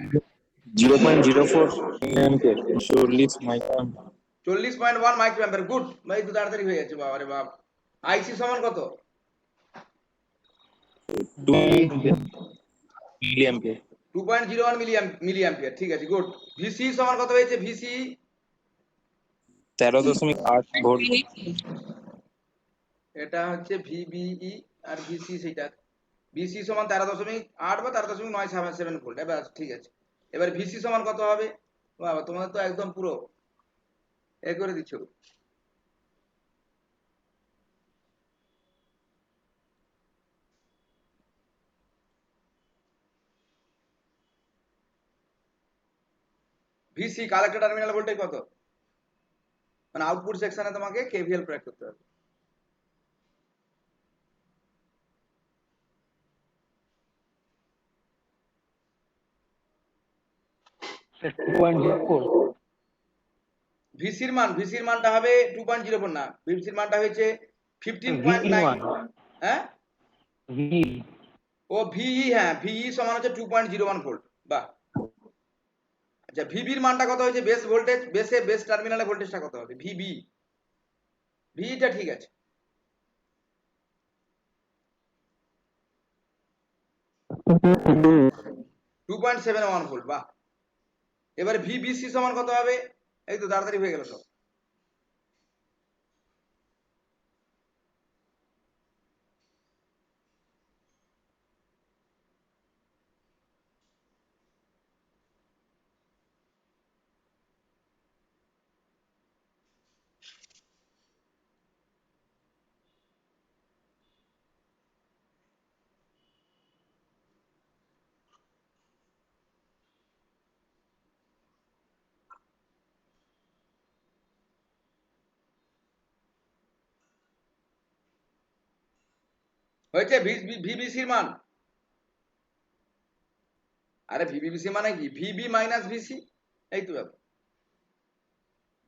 0.04 ampere, 40 micro 40.1 micro ampere. Good ভাই, তো তাড়াতাড়ি হয়ে যাচ্ছে, বাবারে বাপ। আইসি সমান কত, 2 মিলি অ্যাম্পিয়ার, 2.01 মিলি অ্যাম্পিয়ার, ঠিক আছে গুড। ভিসি সমান কত হয়েছে, ভিসি 13.8 ভোল্ট। এটা হচ্ছে ভিবিই, আর ভিসি সেটা, ভিসি সমান 13.8 বা 13.977 ভোল্ট, এবার ঠিক আছে। এবার ভিসি সমান কত হবে, বাবা তোমাদের তো একদম পুরো এ করে দিচ্ছ। ভিসি কালেক্টর টার্মিনাল ভোল্টেজ কত, মানে আউটপুট সেকশনে তোমাকে কেভিএল প্রয়োগ করতে হবে। স্যার 2.04 ভিসির মানটা হবে 2.04 না, ভিসির মানটা হয়েছে VE 15.9। মান হ্যাঁ VE ও ভিই, হ্যাঁ ভিই সমান হচ্ছে 2.01 ভোল্ট। বাহ। আচ্ছা ভিবির মানটা কত হয়েছে, বেস ভোল্টেজ, বেস টার্মিনালে ভোল্টেজটা কত হবে, ভিবি, ভিটা ঠিক আছে। টু 2.71 ভোল্ট, বাহ। এবারে ভিবিসি সমান কত হবে, এই তো তাড়াতাড়ি হয়ে গেল সব। হয়েছে ভিবিসির মান, আরে ভিবিসি মানে কি, ভিবি মাইনাস ভিসি, এই তো ব্যাপার,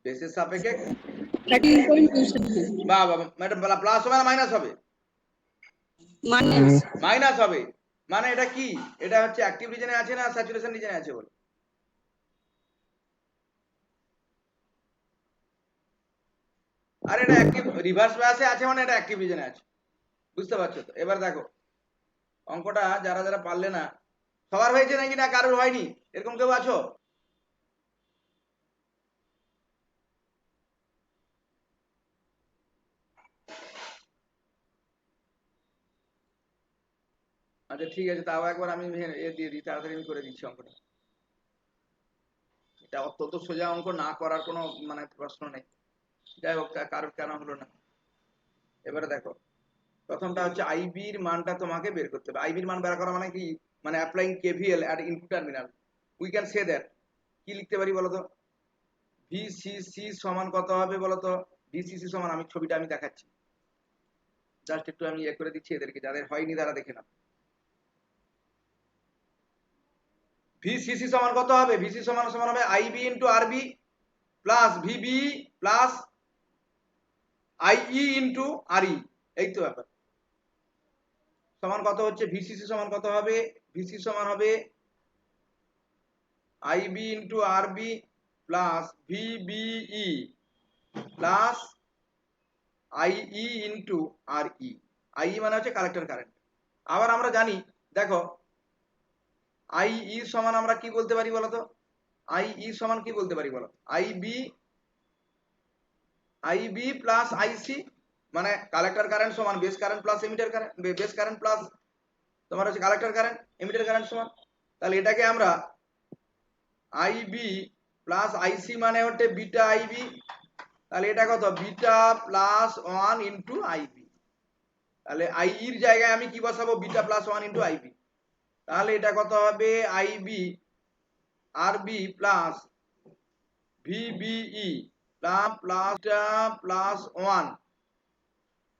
বেসের সাপেক্ষে। 13.27 বাহ বাবা ম্যাডাম, প্লাস হবে না মাইনাস হবে, minus মাইনাস হবে। মানে এটা কি, এটা হচ্ছে অ্যাক্টিভ রিজনে আছে না স্যাচুরেশন রিজনে আছে বলো, আর এটা অ্যাক্টিভ রিভার্স বায়াসে আছে, মানে এটা অ্যাক্টিভ রিজনে আছে, বুঝতে পারছো তো। এবার দেখো অঙ্কটা যারা যারা পারলে না, সবার হয়েছে নাকি না কারোর হয়নি, এরকম কেউ আছো? আচ্ছা ঠিক আছে, তাও একবার আমি এ দিয়ে দিই, তাড়াতাড়ি আমি করে দিচ্ছি অঙ্কটা। এটা অত্যন্ত সোজা অঙ্ক, না করার কোনো মানে প্রশ্ন নেই। যাই হোক কারোর কেন হলো না, এবারে দেখো প্রথমটা হচ্ছে আইবির মানটা তোমাকে বের করতে হবে। আইবির মান বের করা মানে কি, মানে applying KVL at input terminal. We can say that, কি লিখতে পারি বলতো, ভিসিসি সমান কত হবে বলতো? ভিসিসি সমান, আমি ছবিটা আমি দেখাচ্ছি, জাস্ট একটু আমি ইয়ে করে দিচ্ছি এদেরকে, যাদের হয়নি তারা দেখে না। ভিসিসি সমান কত হবে? ভিসি সমান সমান হবে IB into RB plus VB plus IE into RE. এই তো ব্যাপার। সমান কত হচ্ছে? ভিসিসি সমান কত হবে? ভিসি সমান হবে IB into RB plus VBE plus IE into RE. IE মানে হচ্ছে কালেক্টর কারেন্ট। আবার আমরা জানি, দেখো আইই সমান আমরা কি বলতে পারি বলতো? আইই সমান কি বলতে পারি বলো? আইবি প্লাস আইসি, মানে কালেক্টর কারেন্ট সমান base current plus emitter current, base current plus তোমার হচ্ছে কালেক্টর কারেন্ট, এমিটার কারেন্ট সমান। তাহলে এটাকে আমরা আইবি প্লাস আইসি মানে হচ্ছে বিটা আইবি, তাহলে এটা কত? Beta plus 1 into IB. তাহলে আইইর জায়গায় আমি কি বসাবো? Beta plus 1 into IB. তাহলে এটা কত হবে? IB RB plus VBE plus 1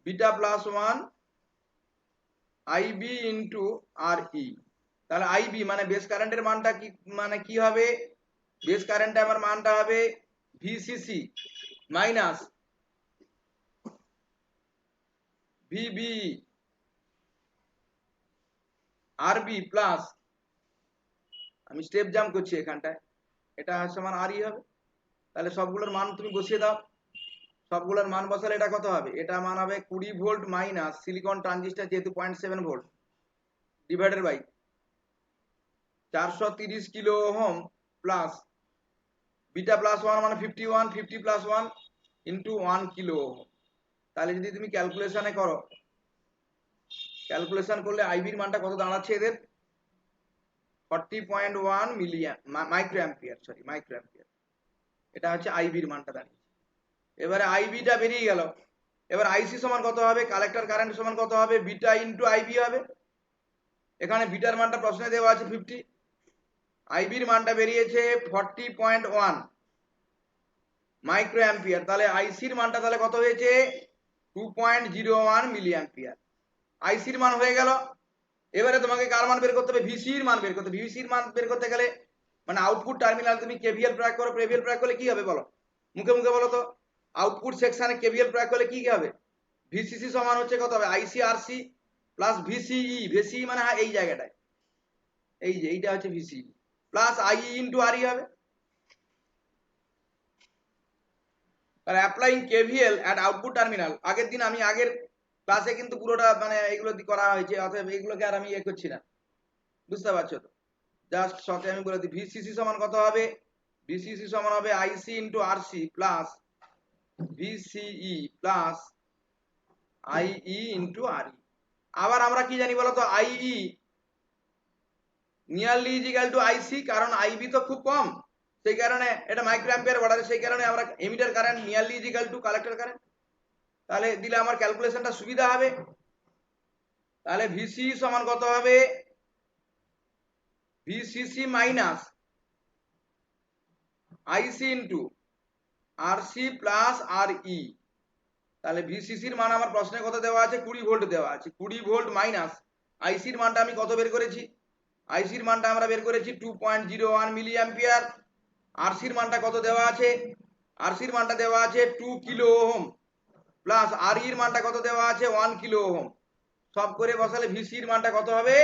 beta plus 1 IB into RE. তাহলে আইবি মানে বেস কারেন্টের মানটা কি, মানে কি হবে? বেস কারেন্টে আমার মানটা হবে ভিসিসি মাইনাস ভিবি আরবি প্লাস, আমি স্টেপ জাম্প করছি এখানটায়, এটা সমান আরই হবে। তাহলে সবগুলোর মান তুমি বসিয়ে দাও, সবগুলোর মান বসালে এটা কত হবে? এটা মান হবে 20 ভোল্ট মাইনাস সিলিকন ট্রানজিস্টর যেহেতু 0.7 volt divided by 430 kilo ohm plus beta plus 1 মানে 51, 50 প্লাস 1 ইন্টু 1 কিলো ওহম। তাহলে যদি তুমি ক্যালকুলেশনে করো, ক্যালকুলেশন করলে আইবির মানটা কত দাঁড়াচ্ছে এদের? 40.1 micro ampere, sorry micro ampere. এটা হচ্ছে আইবির মানটা দাঁড়িয়েছে। এবারে আইবিটা বেরিয়ে গেল। এবার আইসি সমান কত হবে? কালেক্টর কারেন্ট সমান কত হবে? বিটা ইন্টু আইবি হবে। এখানে বিটার মানটা প্রশ্নে দেওয়া আছে 50, আইবির মানটা বেরিয়েছে 40.1 মাইক্রো অ্যাম্পিয়ার। তাহলে আইসির মানটা তাহলে কত হয়েছে? 2.01 মিলি অ্যাম্পিয়ার। আইসির মান হয়ে গেল। এবারে তোমাকে কার মান বের করতে হবে? ভিসির মান বের করতে হবে। ভিসির মান বের করতে গেলে মানে আউটপুট টার্মিনাল তুমি কেভিএল প্রয়োগ করো। কেভিএল প্রয়োগ করলে কি হবে বলো, মুখে মুখে বলো তো? আউটপুট সেকশনে কেভিএল প্রয়োগ করলে কি হবে? ভিসিসি সমান হচ্ছে কত হবে? IC RC plus VCE, VCE মানে এই জায়গাটায়, এই যে এইটা হচ্ছে VCE plus IE into RE হবে। তাহলে applying KVL at output terminal. আগের দিন আমি আগের ক্লাসে কিন্তু পুরোটা মানে এগুলো করা হয়েছে, অতএব এগুলোকে আর আমি ইয়ে করছি না, বুঝতে পারছো তো? জাস্ট শর্টে আমি বলে দিই, ভিসিসি সমান কত হবে? ভিসিসি সমান হবে IC into RC plus VCE plus IE into RE. আবার আমরা কি জানি বলতো? IE nearly is equal to IC, কারণ আইবি তো খুব কম, সেই কারণে এটা মাইক্রো অ্যাম্পিয়ার বর্ডারে, সেই কারণে আমরা emitter current nearly is equal two collector current. তাহলে দিলে আমার ক্যালকুলেশনটা সুবিধা হবে। তাহলে ভিসি সমান কত হবে? ভিসিসি মাইনাস আইসি ইন্টু আরসি প্লাস আরই। তাহলে ভিসিসির মান আমার প্রশ্নে কত দেওয়া আছে? 20 ভোল্ট দেওয়া আছে। 20 ভোল্ট মাইনাস আইসির মানটা আমি কত বের করেছি? আইসির মানটা আমরা বের করেছি 2.01 মিলি অ্যাম্পিয়ার। আরসির মানটা কত দেওয়া আছে? আরসির মানটা দেওয়া আছে 2 কিলো ওহম প্লাস আরইর মানটা কত দেওয়া আছে? 1 কিলো ওহম। সব করে বসালে ভিসির মানটা কত হবে?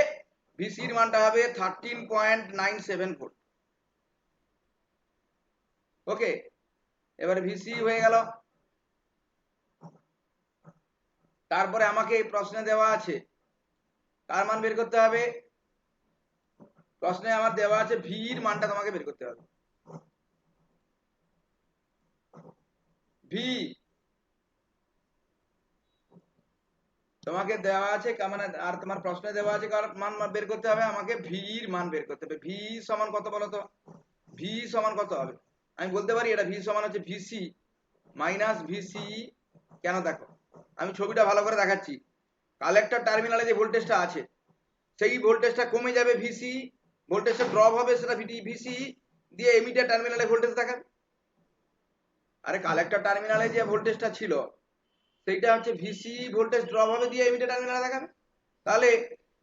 ভিসির মানটা হবে 13.97 ভোল্ট। ওকে, এবারে ভিসি হয়ে গেল। তারপরে আমাকে এই প্রশ্নে দেওয়া আছে কার মান বের করতে হবে? প্রশ্নে আমার দেওয়া আছে ভি এর মানটা তোমাকে বের করতে হবে। ভি তোমাকে দেওয়া আছে মানে, আর তোমার প্রশ্নে দেওয়া আছে কার মান বের করতে হবে? আমাকে ভি এর মান বের করতে হবে। ভি সমান কত বলো তো? ভি সমান কত হবে? আমি বলতে পারি এটা ভি সমান হচ্ছে ভিসি মাইনাস ভিসি। কেন? দেখো আমি ছবিটা ভালো করে দেখাচ্ছি। কালেক্টর টার্মিনালে যে ভোল্টেজটা আছে সেই ভোল্টেজটা কমে যাবে, ভিসি ভোল্টেজটা ড্রপ হবে, সেটা ভিসি দিয়ে এমিটার টার্মিনালে ভোল্টেজ দেখাবে। আরে কালেক্টর টার্মিনালে যে ভোল্টেজটা ছিল সেইটা হচ্ছে ভিসি ভোল্টেজ ড্রপ হবে দিয়ে এমিটার টার্মিনালে দেখাবে। তাহলে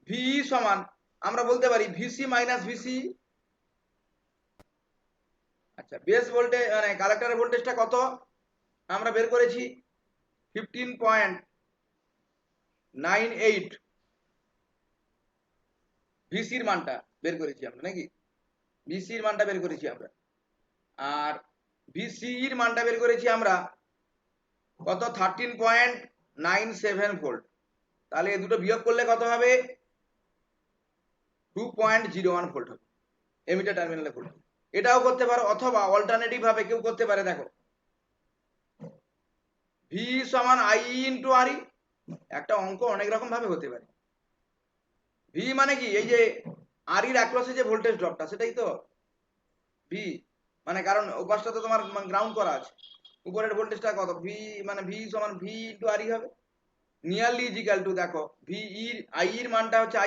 ভি সমান আমরা বলতে পারি ভিসি মাইনাস ভিসি। আচ্ছা, বেস ভোল্টেজ মানে কালেক্টরের ভোল্টেজটা কত আমরা বের করেছি 15.98 ভিসির মানটা বের করেছি আমরা, নাকি ভিসির মানটা বের করেছি আমরা, আর ভিসির মানটা বের করেছি আমরা কত 13.97 ভোল্ট। তাহলে এই দুটো বিয়োগ করলে কত হবে 2.01 ভোল্ট হবে এমিটার টার্মিনালে ভোল্ট। এটাও করতে পারো, অথবা অল্টারনেটিভ ভাবে কেউ করতে পারে, দেখো ভি সমান আই ইন্টু আর ই। একটা অঙ্ক অনেক রকম ভাবে হতে পারে। ভি মানে কি, এই যে আর ইর অ্যাক্রসে যে ভোল্টেজ ড্রপটা সেটাই তো ভি, মানে কারণ ওপাশটা তো তোমার গ্রাউন্ড করা আছে, উপরের ভোল্টেজটা কত ভি, মানে ভি সমান ভি ইন্টু আর ই হবে। নিয়ারলি ইজ ইকুয়াল টু, দেখো ভি ইর আই এর মানটা হচ্ছে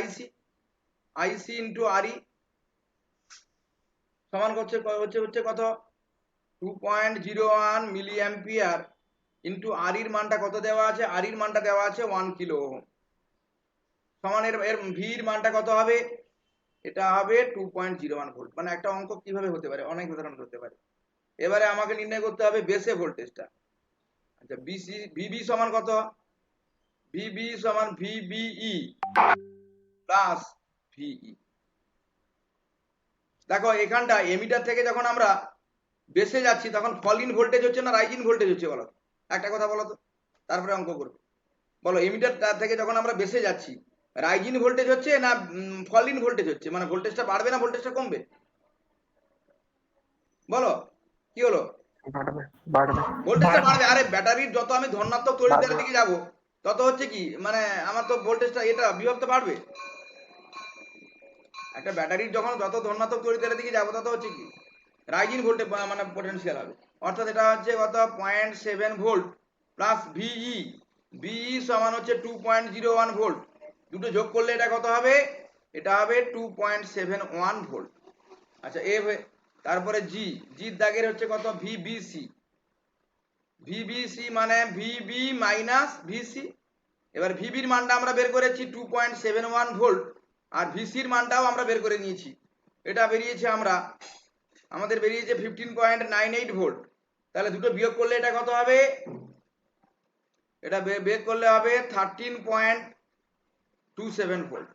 আইসি ইন্টু আর ই সমান হচ্ছে কত 2.01 মিলি অ্যাম্পিয়ার ইন্টু আর এর মানটা কত দেওয়া আছে, আর এর মানটা দেওয়া আছে 1 কিলো ওহম সমান এর ভি এর মানটা কত হবে, এটা হবে 2.01 ভোল্ট। মানে একটা অঙ্ক কিভাবে হতে পারে, অনেক উদাহরণ হতে পারে। এবারে আমাকে নির্ণয় করতে হবে বেসে ভোল্টেজটা। আচ্ছা, ভিবি সমান কত, ভিবি সমান ভিবিই প্লাস ভিই। দেখো এখানটা এমিটার থেকে যখন আমরা বেসে যাচ্ছি তখন ফল ইন ভোল্টেজ হচ্ছে না রাইজ ইন ভোল্টেজ হচ্ছে, বলো একটা কথা বলো তো, তারপরে অঙ্ক করবো। বলো এমিটার থেকে যখন আমরা বেসে যাচ্ছি রাইজ ইন ভোল্টেজ হচ্ছে না ফল ইন ভোল্টেজ হচ্ছে, মানে ভোল্টেজটা বাড়বে না ভোল্টেজটা কমবে, বলো কি হলো, বাড়বে বাড়বে ভোল্টেজটা বাড়বে। আরে ব্যাটারির যত আমি ধনাত্মক তড়িৎদ্বারের দিকে যাব তত হচ্ছে কি, মানে আমার তো ভোল্টেজটা এটা বিভক্ত বাড়বে। একটা ব্যাটারির যখন যত ধনাত্মক তড়িৎদ্বারের দিকে যাবো তত হচ্ছে কি রাইজ ইন ভোল্টেজ মানে পোটেনশিয়াল হবে। অর্থাৎ এটা হচ্ছে কত 0.7 ভোল্ট প্লাস ভিই, ভিই সমান হচ্ছে 2.01 ভোল্ট। দুটো যোগ করলে এটা কত হবে, এটা হবে 2.71 ভোল্ট। আচ্ছা তারপরে জির দাগের হচ্ছে কত ভিবিসি, ভিবিসি মানে ভিবি মাইনাস ভিসি। এবার ভিবির মানটা আমরা বের করেছি 2.71 ভোল্ট, আর ভিসির মানটাও আমরা বের করে নিয়েছি, এটা বেরিয়েছে আমাদের বেরিয়েছে 15.98 ভোল্ট। তাহলে দুটো বিয়োগ করলে এটা কত হবে, এটা বের করলে হবে 13.27 ভোল্ট।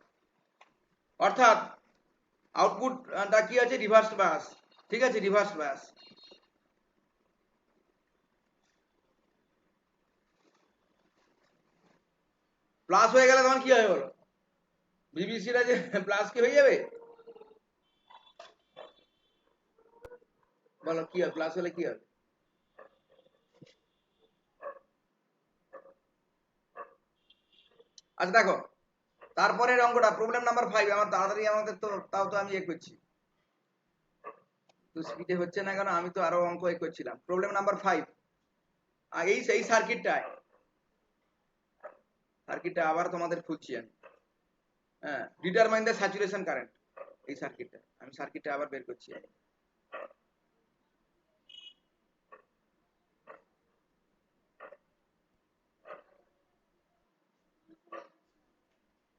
অর্থাৎ আউটপুটটা কি আছে, রিভার্স বায়াস, ঠিক আছে, রিভার্স বায়াস। প্লাস হয়ে গেলে তখন কি হবে বলো, ভিবিসিটা যে প্লাস কি হয়ে যাবে, বলো কি হবে, প্লাস হলে কি হবে, আচ্ছা দেখো তারপরের অঙ্কটা প্রবলেম নাম্বার 5, আমার তাড়াতাড়ি আমাদের তো তাও তো আমি করছি, তো স্পিডে হচ্ছে না কেন, আমি তো আরো অঙ্ক করছিলাম। প্রবলেম নাম্বার 5, এই সেই সার্কিটটা আবার তোমাদের খুঁজছি আমি, হ্যাঁ, ডিটারমাইন দ্য স্যাচুরেশন কারেন্ট। এই সার্কিটটা আবার বের করছি আমি।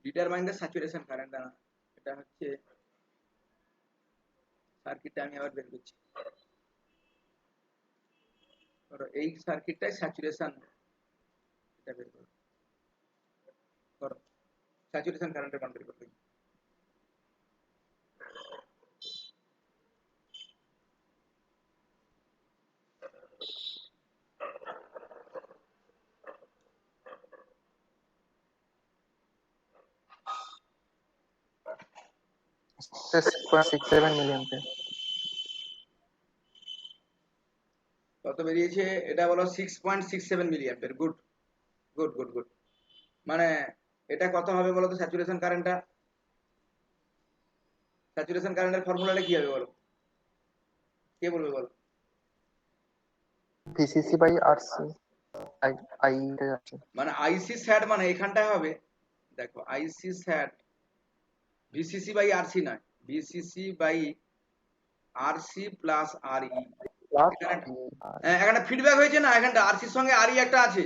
ডিটারমাইন দ্য স্যাচুরেশন কারেন্ট, এটা হচ্ছে সার্কিটটা আমি আবার বের করছি। এই সার্কিটটাই স্যাচুরেশন, এটা বের করো, স্যাচুরেশন কারেন্টের মান বের করতে। It's 6.67 milliampere. কত বেরিয়েছে, এটা বলো 6.67 milliampere. Good good good good. মানে এটা কত হবে বলো তো, স্যাচুরেশন কারেন্টটা, স্যাচুরেশন কারেন্টের ফর্মুলাটা কি হবে বলো, কে বলবে বলো, VCC by RC. I মানে আইসি স্যাট মানে এখানটায় হবে দেখো IC sat VCC by RC নয়, VCC by RC plus RE. Plus এখানে ফিডব্যাক হয়েছে না, এখানটা আরসির সঙ্গে আরই একটা আছে।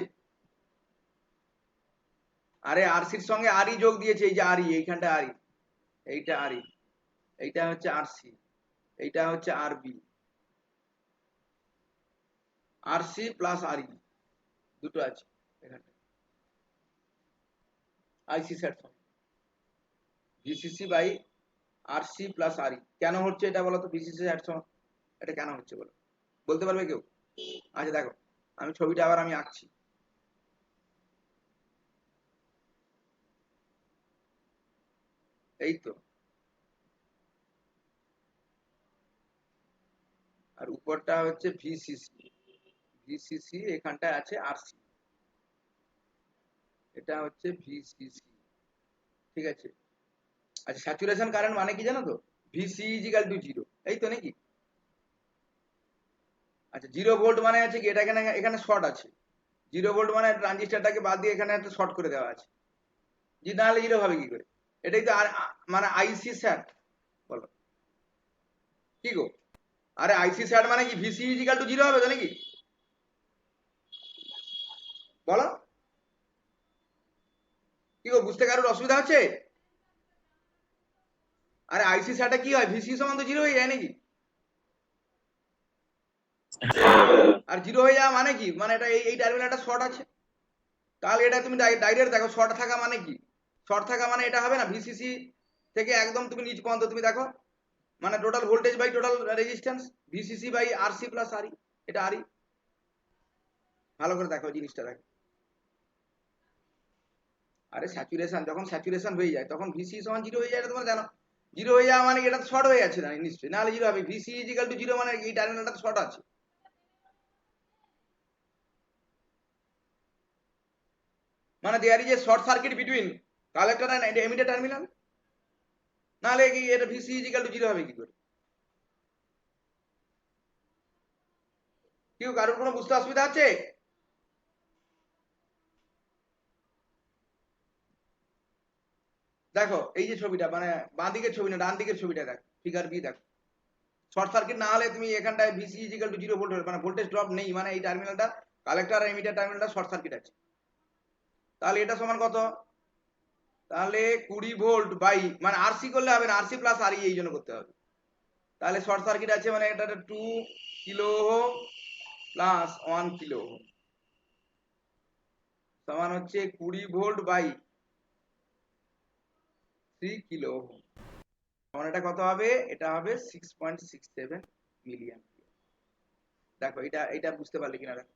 আরে আরসির সঙ্গে আরই যোগ দিয়েছে, এই যে আরই, এইখানটা আরই, এইটা আরই, এইটা হচ্ছে আরসি, এইটা হচ্ছে আরবি, আরসি প্লাস আরই দুটো আছে এখানটা। IC set VCC by RC plus RE কেন হচ্ছে এটা বলো তো? ভিসিসি সেট এটা কেন হচ্ছে বলো, বলতে পারবে কেউ? আচ্ছা দেখো, আমি ছবিটা আবার আমি আঁকছি। এই তো, আর উপরটা হচ্ছে ভিসিসি, ভিসিসি এখানটায় আছে আরসি, এটা হচ্ছে ভিসিসি, ঠিক আছে। আচ্ছা স্যাচুরেশন কারেন্ট মানে কি জানো তো? ভিসি ইজিক্যাল টু জিরো, এই তো নাকি? আচ্ছা 0 ভোল্ট মানে আছে কি, এটা এখানে এখানে শর্ট আছে, 0 ভোল্ট মানে ট্রানজিস্টারটাকে বাদ দিয়ে এখানে একটা শর্ট করে দেওয়া আছে, জি না হলে জিরো হবে কি করে? এটাই তো মানে আইসি স্যাট, বলো কি গো? আরে আইসি স্যাট মানে কি ভিসি ইজিক্যাল টু জিরো হবে তো নাকি, বলো কি গো? বুঝতে কারোর অসুবিধা হচ্ছে? আরে আইসি স্যাটে কি হয়, ভিসি সমান তো জিরো হয়ে যায় নাকি? আর জিরো হয়ে যাওয়া মানে কি, মানে এটা এই টার্মিনালটা শর্ট আছে, তাহলে এটা তুমি ডাইরেক্ট দেখো শর্ট থাকা মানে কি, শর্ট থাকা মানে এটা হবে না ভিসিসি থেকে একদম তুমি নিচ পর্যন্ত তুমি দেখো, মানে total voltage by total resistance, VCC by RC plus RE, এটা আরই। ভালো করে দেখো জিনিসটা দেখো। আরে স্যাচুরেশন, যখন স্যাচুরেশন হয়ে যায় তখন ভিসি সমান জিরো হয়ে যায়, এটা তোমরা জানো। জিরো হয়ে যাওয়া মানে এটা তো শর্ট হয়ে যাচ্ছে না নিশ্চয়ই, নাহলে জিরো হবে? ভিসি ইজিক্যাল টু জিরো মানে এই টার্মিনালটা শর্ট আছে, মানে there is a short circuit between collector and emitter terminal, নাহলে কি এটা ভিসি ইজিক্যাল টু জিরো হবে কি করে? কেউ কারোর কোনো বুঝতে অসুবিধা আছে? দেখো এই যে ছবিটা, মানে বাঁ দিকের ছবি না ডান দিকের ছবিটা দেখো, ফিগার বি দেখো। শর্ট সার্কিট না হলে তুমি এখানটায় VC equal to zero volt, মানে ভোল্টেজ ড্রপ নেই, মানে এই টার্মিনালটা কালেক্টর আর এমিটার টার্মিনালটা শর্ট সার্কিট আছে। তাহলে এটা সমান কত? তাহলে 20 ভোল্ট বাই, মানে আরসি করলে হবে না, আরসি প্লাস আরই এই জন্য করতে হবে। তাহলে শর্ট সার্কিট আছে মানে এটা 2 kilo ohm plus 1 kilo ohm সমান হচ্ছে 20 ভোল্ট বাই 3 কিলো ওহম, তখন এটা কত হবে? এটা হবে 6.67 মিলিয়ন। দেখো এটা এটা বুঝতে পারলে কিনা দেখো,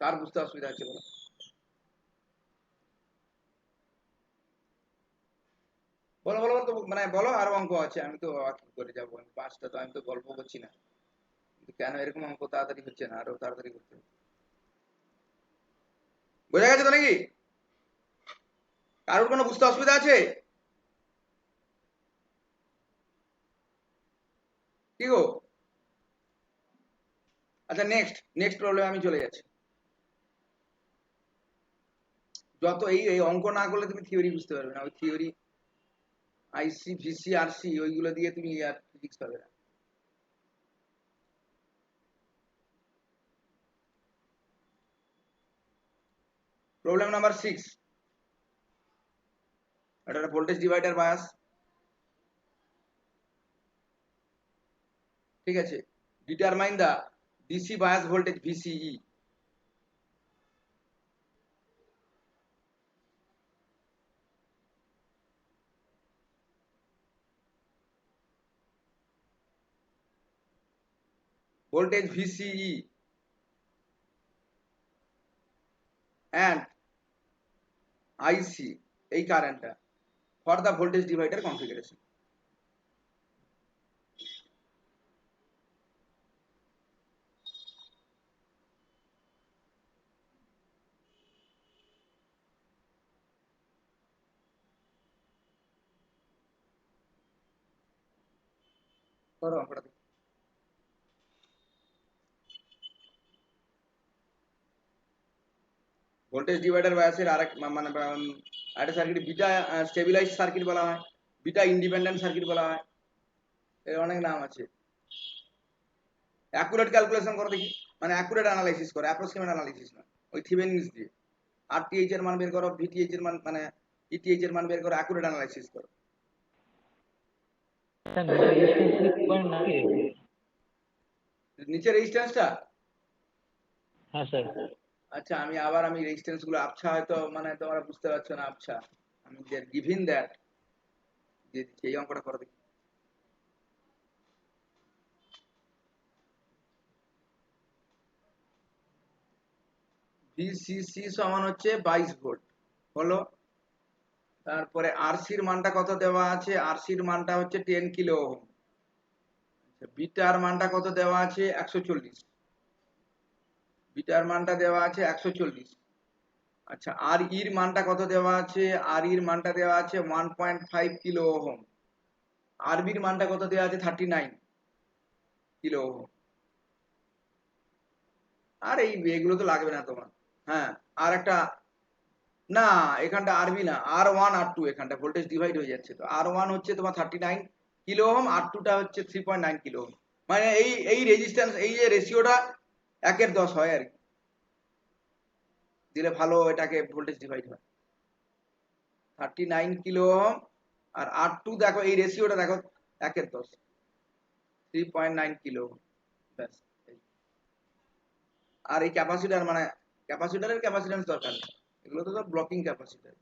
কার বুঝতে অসুবিধা হচ্ছে বলো? বলো বলো বলো তো, মানে বলো, আরো অঙ্ক আছে, আমি তো কি করে যাবো, আমি পাঁচটা তো, আমি তো গল্প করছি না, কিন্তু কেন এরকম অঙ্ক তাড়াতাড়ি হচ্ছে না, আরো তাড়াতাড়ি করতে হবে। বোঝা গেছে তো নাকি? কারোর কোনো বুঝতে অসুবিধা আছে কি গো? আচ্ছা নেক্সট নেক্সট প্রবলেম আমি চলে যাচ্ছি। যত এই এই অঙ্ক না করলে তুমি থিওরি বুঝতে পারবে না, ওই থিওরি আইসি ভিসি আরসি ওইগুলো দিয়ে তুমি আর ফিজিক্স পাবে না। প্রবলেম নাম্বার 6, এটা একটা ভোল্টেজ ডিভাইডার বায়াস, ঠিক আছে। Determine the DC bias voltage VCE, voltage VCE and IC, এই কারেন্টটা for the voltage divider configuration. করো অঙ্কটা দেখি। ভোল্টেজ ডিভাইডার বায়াসের আরেক মানে একটা সার্কিট বিটা স্টেবিলাইজ সার্কিট বলা হয়, বিটা ইন্ডিপেন্ডেন্ট সার্কিট বলা হয়, এর অনেক নাম আছে। অ্যাকুরেট ক্যালকুলেশন করো দেখি, মানে অ্যাকুরেট অ্যানালাইসিস করো, অ্যাপ্রক্সিমেট অ্যানালাইসিস না, ওই থিভেনিনস দিয়ে আরটিএইচ এর মান বের করো, ভিটিএইচ এর মান মানে ইটিএইচ এর মান বের করো, অ্যাকুরেট অ্যানালাইসিস করো। Sir, resistance 6.9. নিচে রেজিস্ট্যান্সটা, হ্যাঁ স্যার। আচ্ছা আমি রেজিস্ট্যান্স গুলো আবছা হয়তো মানে তোমরা বুঝতে পারছো না, আবছা আমি যে গিভিন দ্যাট যে এই অঙ্কটা করো দেখি। ভিসিসি সমান হচ্ছে 22 ভোল্ট হলো। তারপরে আরসির মানটা কত দেওয়া আছে, আরসির মানটা হচ্ছে 10 কিলো ওহম। বিটার মানটা কত দেওয়া আছে 140, বিটার মানটা দেওয়া আছে 140। আচ্ছা আর ইর মানটা কত দেওয়া আছে, আর ইর মানটা দেওয়া আছে 1.5 কিলো ওহম। আরবির মানটা কত দেওয়া আছে 39 কিলো ওহম। আর এগুলো তো লাগবে না তোমার। হ্যাঁ আর একটা, না এখানটা আরবি না, আর1 আর2, এখানটা ভোল্টেজ ডিভাইড হয়ে যাচ্ছে, তো আর1 হচ্ছে তোমার 39 কিলো ওহম, আর2টা হচ্ছে 3.9 কিলো ওহম। মানে এই রেজিস্ট্যান্স, এই যে রেশিওটা 1/10 হয় আর কি, দিলে ভালো এটাকে ভোল্টেজ ডিভাইড হয়। 39 কিলো ওহম আর আর2 দেখো এই রেশিওটা দেখো 1/10, 3.9 কিলো ওহম। ব্যাস। আর এই ক্যাপাসিটার মানে ক্যাপাসিটারের ক্যাপাসিট্যান্স দরকার নেই, এগুলো তো সব ব্লকিং ক্যাপাসিটার।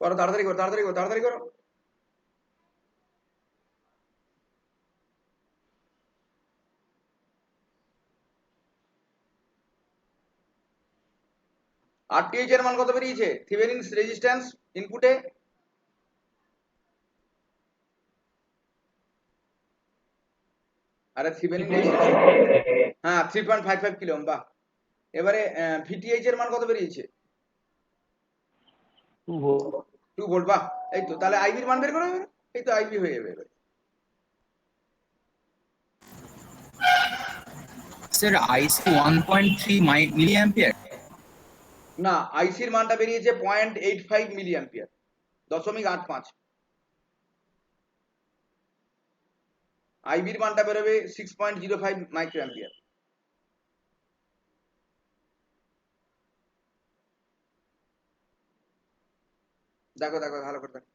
করো তাড়াতাড়ি করো, তাড়াতাড়ি করো, তাড়াতাড়ি করো। আরটিএইচ এর মান কত বেরিয়েছে, থিভেনিনস রেজিস্ট্যান্স ইনপুটে, আরে থিভেনিন রেজিস্ট্যান্স, হ্যাঁ 3.55 কিলো ওহম। বাহ। এবারে ভিটিএইচ এর মান কত বেরিয়েছে, 2 ভোল্ট। 2 ভোল্ট। বাহ, এই তো তাহলে আইবির মান বের করো এবারে। এই তো আইবি হয়ে যাবে এবারে। স্যার আইসি 1.3 মিলি অ্যাম্পিয়ার। না আইসির মানটা বেরিয়েছে 0.85 মিলি অ্যাম্পিয়ার, 0.85। আইবির মানটা বেরোবে 6.05 মাইক্রো অ্যাম্পিয়ার। দেখো দেখো ভালো করে দেখো।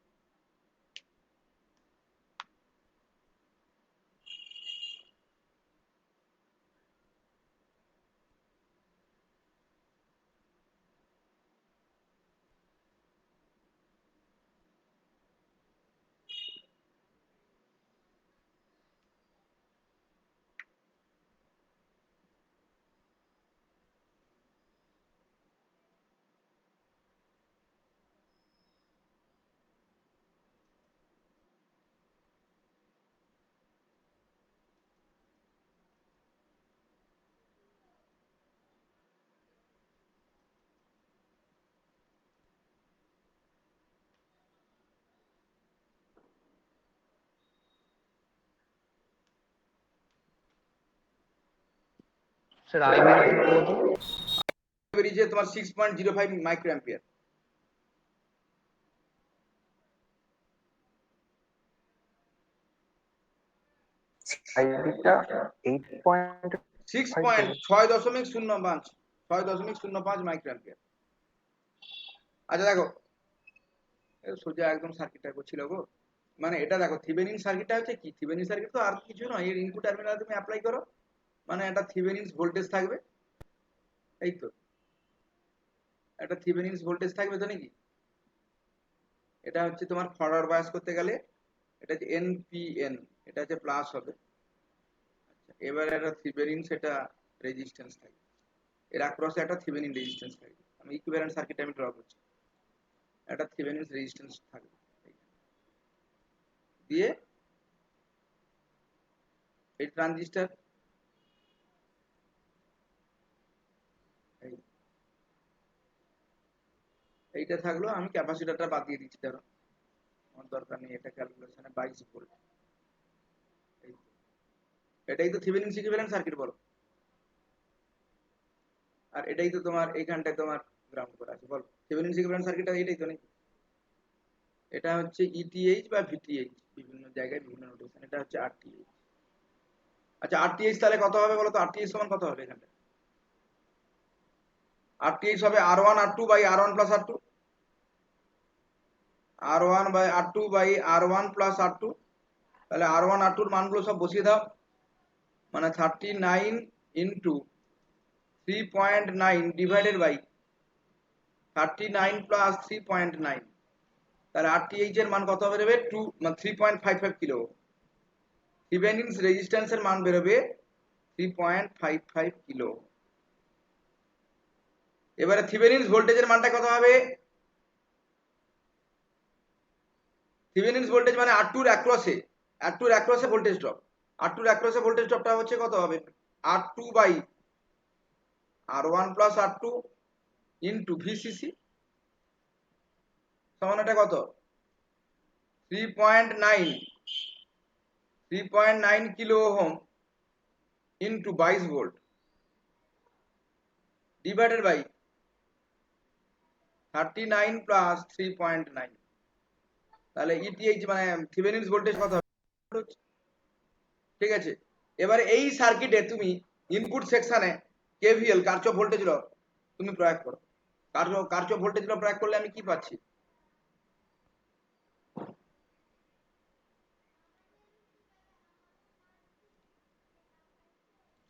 স্যার আইবি কত? বেরিয়েছে তোমার 6.05 মাইক্রো অ্যাম্পিয়ার। আইবিটা 8.5 6.6.05 micro ampere. আচ্ছা দেখো সোজা একদম সার্কিটটা ছিল গো। মানে এটা দেখো থিভেনিন সার্কিটটা হচ্ছে কি, থিভেনিন সার্কিট তো আর কিছু নয়, এর ইনপুট টার্মিনাল তুমি অ্যাপ্লাই করো, মানে একটা থিভেনিনস ভোল্টেজ থাকবে, এই তো একটা থিভেনিনস ভোল্টেজ থাকবে তো নাকি। এটা হচ্ছে তোমার ফরওয়ার্ড বায়াস করতে গেলে এটা হচ্ছে এনপিএন, এটা হচ্ছে প্লাস হবে। আচ্ছা, এবার একটা থিভেনিনস এটা রেজিস্ট্যান্স থাকবে, এর অ্যাক্রসে একটা থিভেনিন রেজিস্ট্যান্স থাকবে। আমি ইকুইভ্যালেন্ট সার্কিট আমি ড্র করছি, একটা থিভেনিনস রেজিস্ট্যান্স থাকবে দিয়ে এই ট্রানজিস্টর এইটা থাকলো। আমি ক্যাপাসিটরটা বাদ দিয়ে দিচ্ছি, ধরো আমার দরকার নেই, এটা ক্যালকুলেশনে 22 ভোল্ট। এটাই তো থিভেনিনস ইকুইভ্যালেন্ট সার্কিট বলো। আর এটাই তো তোমার এইখানটায় তোমার গ্রাউন্ড করা আছে, বলো থিভেনিনস ইকুইভ্যালেন্ট সার্কিটটা এইটাই তো নাকি। এটা হচ্ছে ইটিএইচ বা ভিটিএইচ, বিভিন্ন জায়গায় বিভিন্ন নোটেশন, এটা হচ্ছে আরটিএইচ। আচ্ছা আরটিএইচ তাহলে কত হবে বলো তো, আরটিএইচ সমান কত হবে এখানটা? আরটিএইচ হবে R one R two by R one plus R two, R one by R two by R one plus R two. তাহলে আর1 আর2 এর মানগুলো সব বসিয়ে দাও, মানে 39 ইন্টু 3.9 ডিভাইডেড বাই 39 প্লাস 3.9, তাহলে আরটিএইচ এর মান কত হবে বেরোবে 3.55 কিলো। থিভেনিনস রেজিস্ট্যান্সের মান বেরোবে 3.55 কিলো। এবারে থিভেনিনস ভোল্টেজের মানটা কত হবে? থিভেনিনস ভোল্টেজ মানে আর2 এর অ্যাক্রসে ভোল্টেজ ড্রপ, আর2 এর অ্যাক্রসে ভোল্টেজ ড্রপটা হচ্ছে কত হবে, R two by R one plus R two into VCC সমান এটা কত 3.9 kilo ohm into 22 volt divided by 39 plus 3.9, তাহলে ইটিএইচ মানে থিভেনিনস ভোল্টেজ কত হবে? ঠিক আছে, এবারে এই সার্কিটে তুমি ইনপুট সেকশনে কেভিএল কারচফ ভোল্টেজ ল তুমি প্রয়োগ করো। কারচফ ভোল্টেজ ল প্রয়োগ করলে আমি কি পাচ্ছি,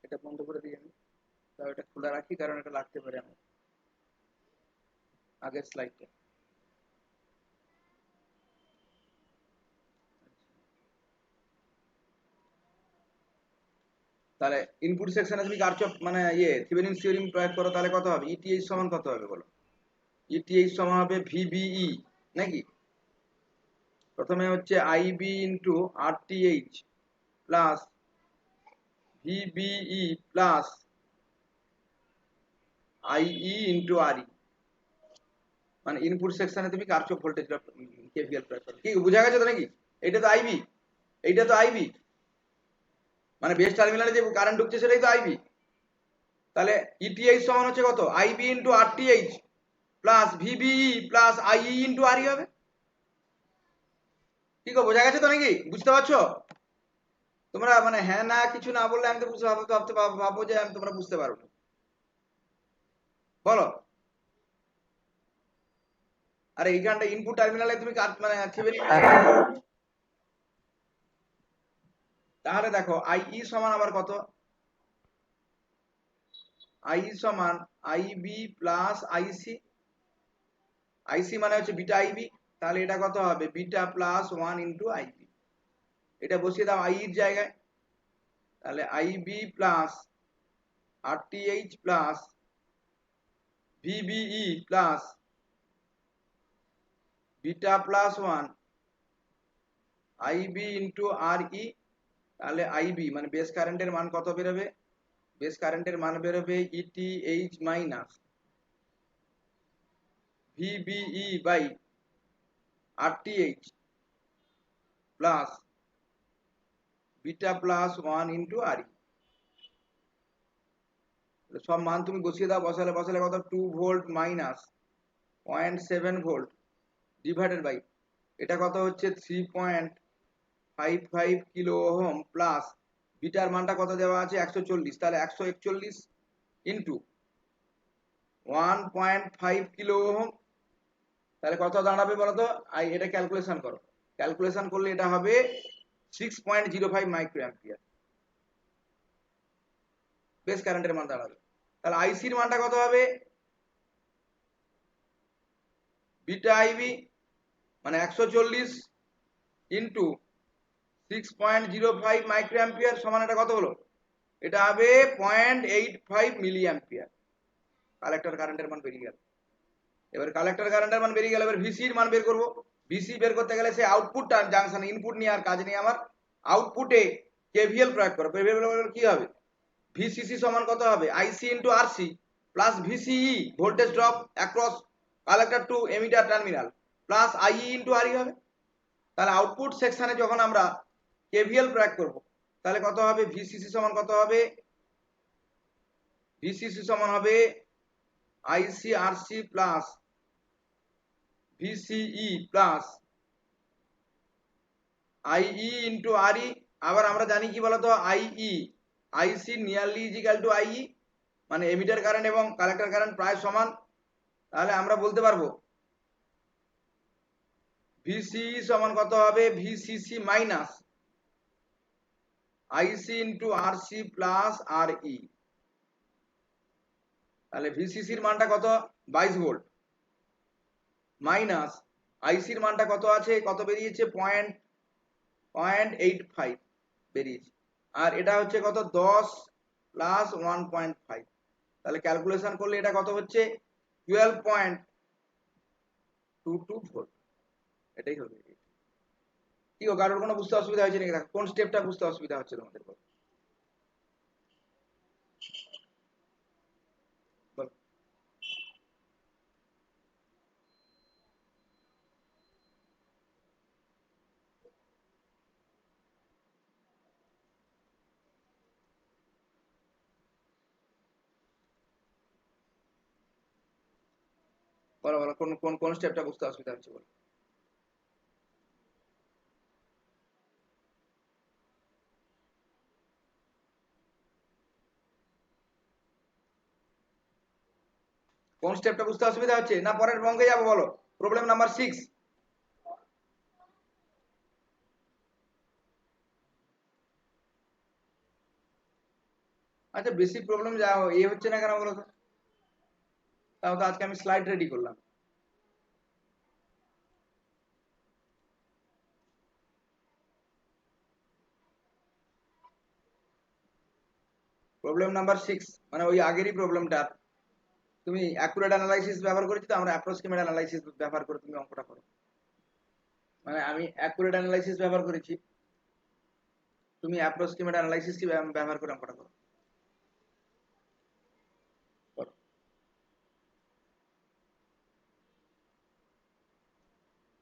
এটা বন্ধ করে দিই আমি, তাও এটা খোলা রাখি কারণ এটা লাগতে পারে আমার আগের স্লাইডটা। তাহলে ইনপুট সেকশনে তুমি কারচফ মানে থিভেনিনস থিওরেম প্রয়োগ করো, তাহলে কত হবে, ইটিএইচ সমান কত হবে বলো? ইটিএইচ সমান হবে ভিবিই নাকি, প্রথমে হচ্ছে IB into RTH plus VBE plus IE into RE, মানে ইনপুট সেকশনে তুমি কারচফ ভোল্টেজ কেভিএল প্রয়োগ করো। কি বুঝা গেছে তো নাকি? এটা তো আইবি, এইটা তো আইবি, মানে বেস টার্মিনালে যে কারেন্ট ঢুকছে সেটাই তো আইবি। তাহলে ইটিএইচ সমান হচ্ছে কত, IB into RTH plus VBE plus IE into RE হবে। কি গো বোঝা গেছে তো নাকি, বুঝতে পারছো তোমরা? মানে হ্যাঁ না কিছু না বললে আমি তো ভাবো যে আমি তোমরা বুঝতে পারো, বলো। আর এইখানটা ইনপুট টার্মিনালে তুমি মানে তাহলে দেখো আইই সমান আবার কত, আই সমান আইবি প্লাস আইসি, আইসি মানে হচ্ছে বিটা আইবি, তাহলে এটা কত হবে বিটা প্লাস 1 ইন্টু আইবি, এটা বসিয়ে দাও আই এর জায়গায়, তাহলে IB plus RTH plus VBE plus beta plus 1 IB into RE, তাহলে আইবি মানে বেস কারেন্টের মান কত বেরোবে, বেস কারেন্টের মান বেরোবে ETH minus VBE by RTH plus beta plus 1 into RE. সব মান তুমি বসিয়ে দাও, বসালে কত 2 volt minus 0.7 volt divided by এটা কত হচ্ছে 3.55 কিলো ওহম প্লাস বিটার মানটা কত দেওয়া আছে 140, তাহলে 141 ইন্টু 1.5 কিলো ওহম তাহলে কত দাঁড়াবে বলো তো? এটা ক্যালকুলেশন করো, ক্যালকুলেশন করলে এটা হবে 6.05 মাইক্রো অ্যাম্পিয়ার বেস কারেন্টের মান দাঁড়াবে। তাহলে আইসির মানটা কত হবে? বিটা আইবি মানে 140 ইন্টু 6.05 মাইক্রো অ্যাম্পিয়ার সমান এটা কত হলো? এটা হবে 0.85 মিলি অ্যাম্পিয়ার। কালেক্টর কারেন্টের মান বেরিয়ে গেল। এবার কালেক্টর কারেন্টের মান বেরিয়ে গেল, এবার ভিসির মান বের করব। ভিসি বের করতে গেলে সে আউটপুট জাংশন, ইনপুট নিয়ে আর কাজ নেই আমার। আউটপুটে কেভিএল প্রয়োগ করো। কেভিএল কি হবে? ভিসিসি সমান কত হবে? IC into RC plus VCE voltage drop across collector to emitter terminal plus IE into RE হবে। তাহলে আউটপুট সেকশনে যখন আমরা কেভিএল প্রয়োগ করব তাহলে কত হবে? ভিসিসি সমান কত হবে? ভিসিসি সমান হবে IC RC plus VCE plus IE into RE. আবার আমরা জানি কি বলতো? IE IC nearly is equal to IE, মানে এমিটার কারেন্ট এবং কালেক্টর কারেন্ট প্রায় সমান। তাহলে আমরা বলতে পারবো ভিসিই সমান কত হবে? ভিসিসি মাইনাস আইসি ইন্টু আরসি প্লাস আরই। তাহলে ভিসিসির মানটা কত? 22 ভোল্ট মাইনাস আইসির মানটা কত আছে? কত বেরিয়েছে? 0.85 বেরিয়েছে। আর এটা হচ্ছে কত? 10 প্লাস 1.5। তাহলে ক্যালকুলেশন করলে এটা কত হচ্ছে? 12.22 ভোল্ট। এটাই হবে। ঠিক আছে, কারোর কোনো বুঝতে অসুবিধা হয়েছে নাকি? কোন স্টেপটা বুঝতে অসুবিধা হচ্ছে তোমাদের? বলো। বলো বলো, কোন কোন কোন স্টেপটা বুঝতে অসুবিধা হচ্ছে বলো। কোন স্টেপটা বুঝতে অসুবিধা হচ্ছে? না পরের অঙ্কে যাবো? বলো প্রবলেম নাম্বার 6। আচ্ছা বেশি প্রবলেম যা হচ্ছে না কেন বলো তো? তাও তো আজকে আমি স্লাইড রেডি করলাম। প্রবলেম নাম্বার 6 মানে ওই আগেরই প্রবলেমটা তুমি অ্যাকুরেট অ্যানালাইসিস ব্যবহার করেছি, তো আমরা অ্যাপ্রক্সিমেট অ্যানালাইসিস ব্যবহার করে তুমি অঙ্কটা করো। মানে আমি অ্যাকুরেট অ্যানালাইসিস ব্যবহার করেছি, তুমি অ্যাপ্রক্সিমেট অ্যানালাইসিস কি ব্যবহার করে অঙ্কটা করো।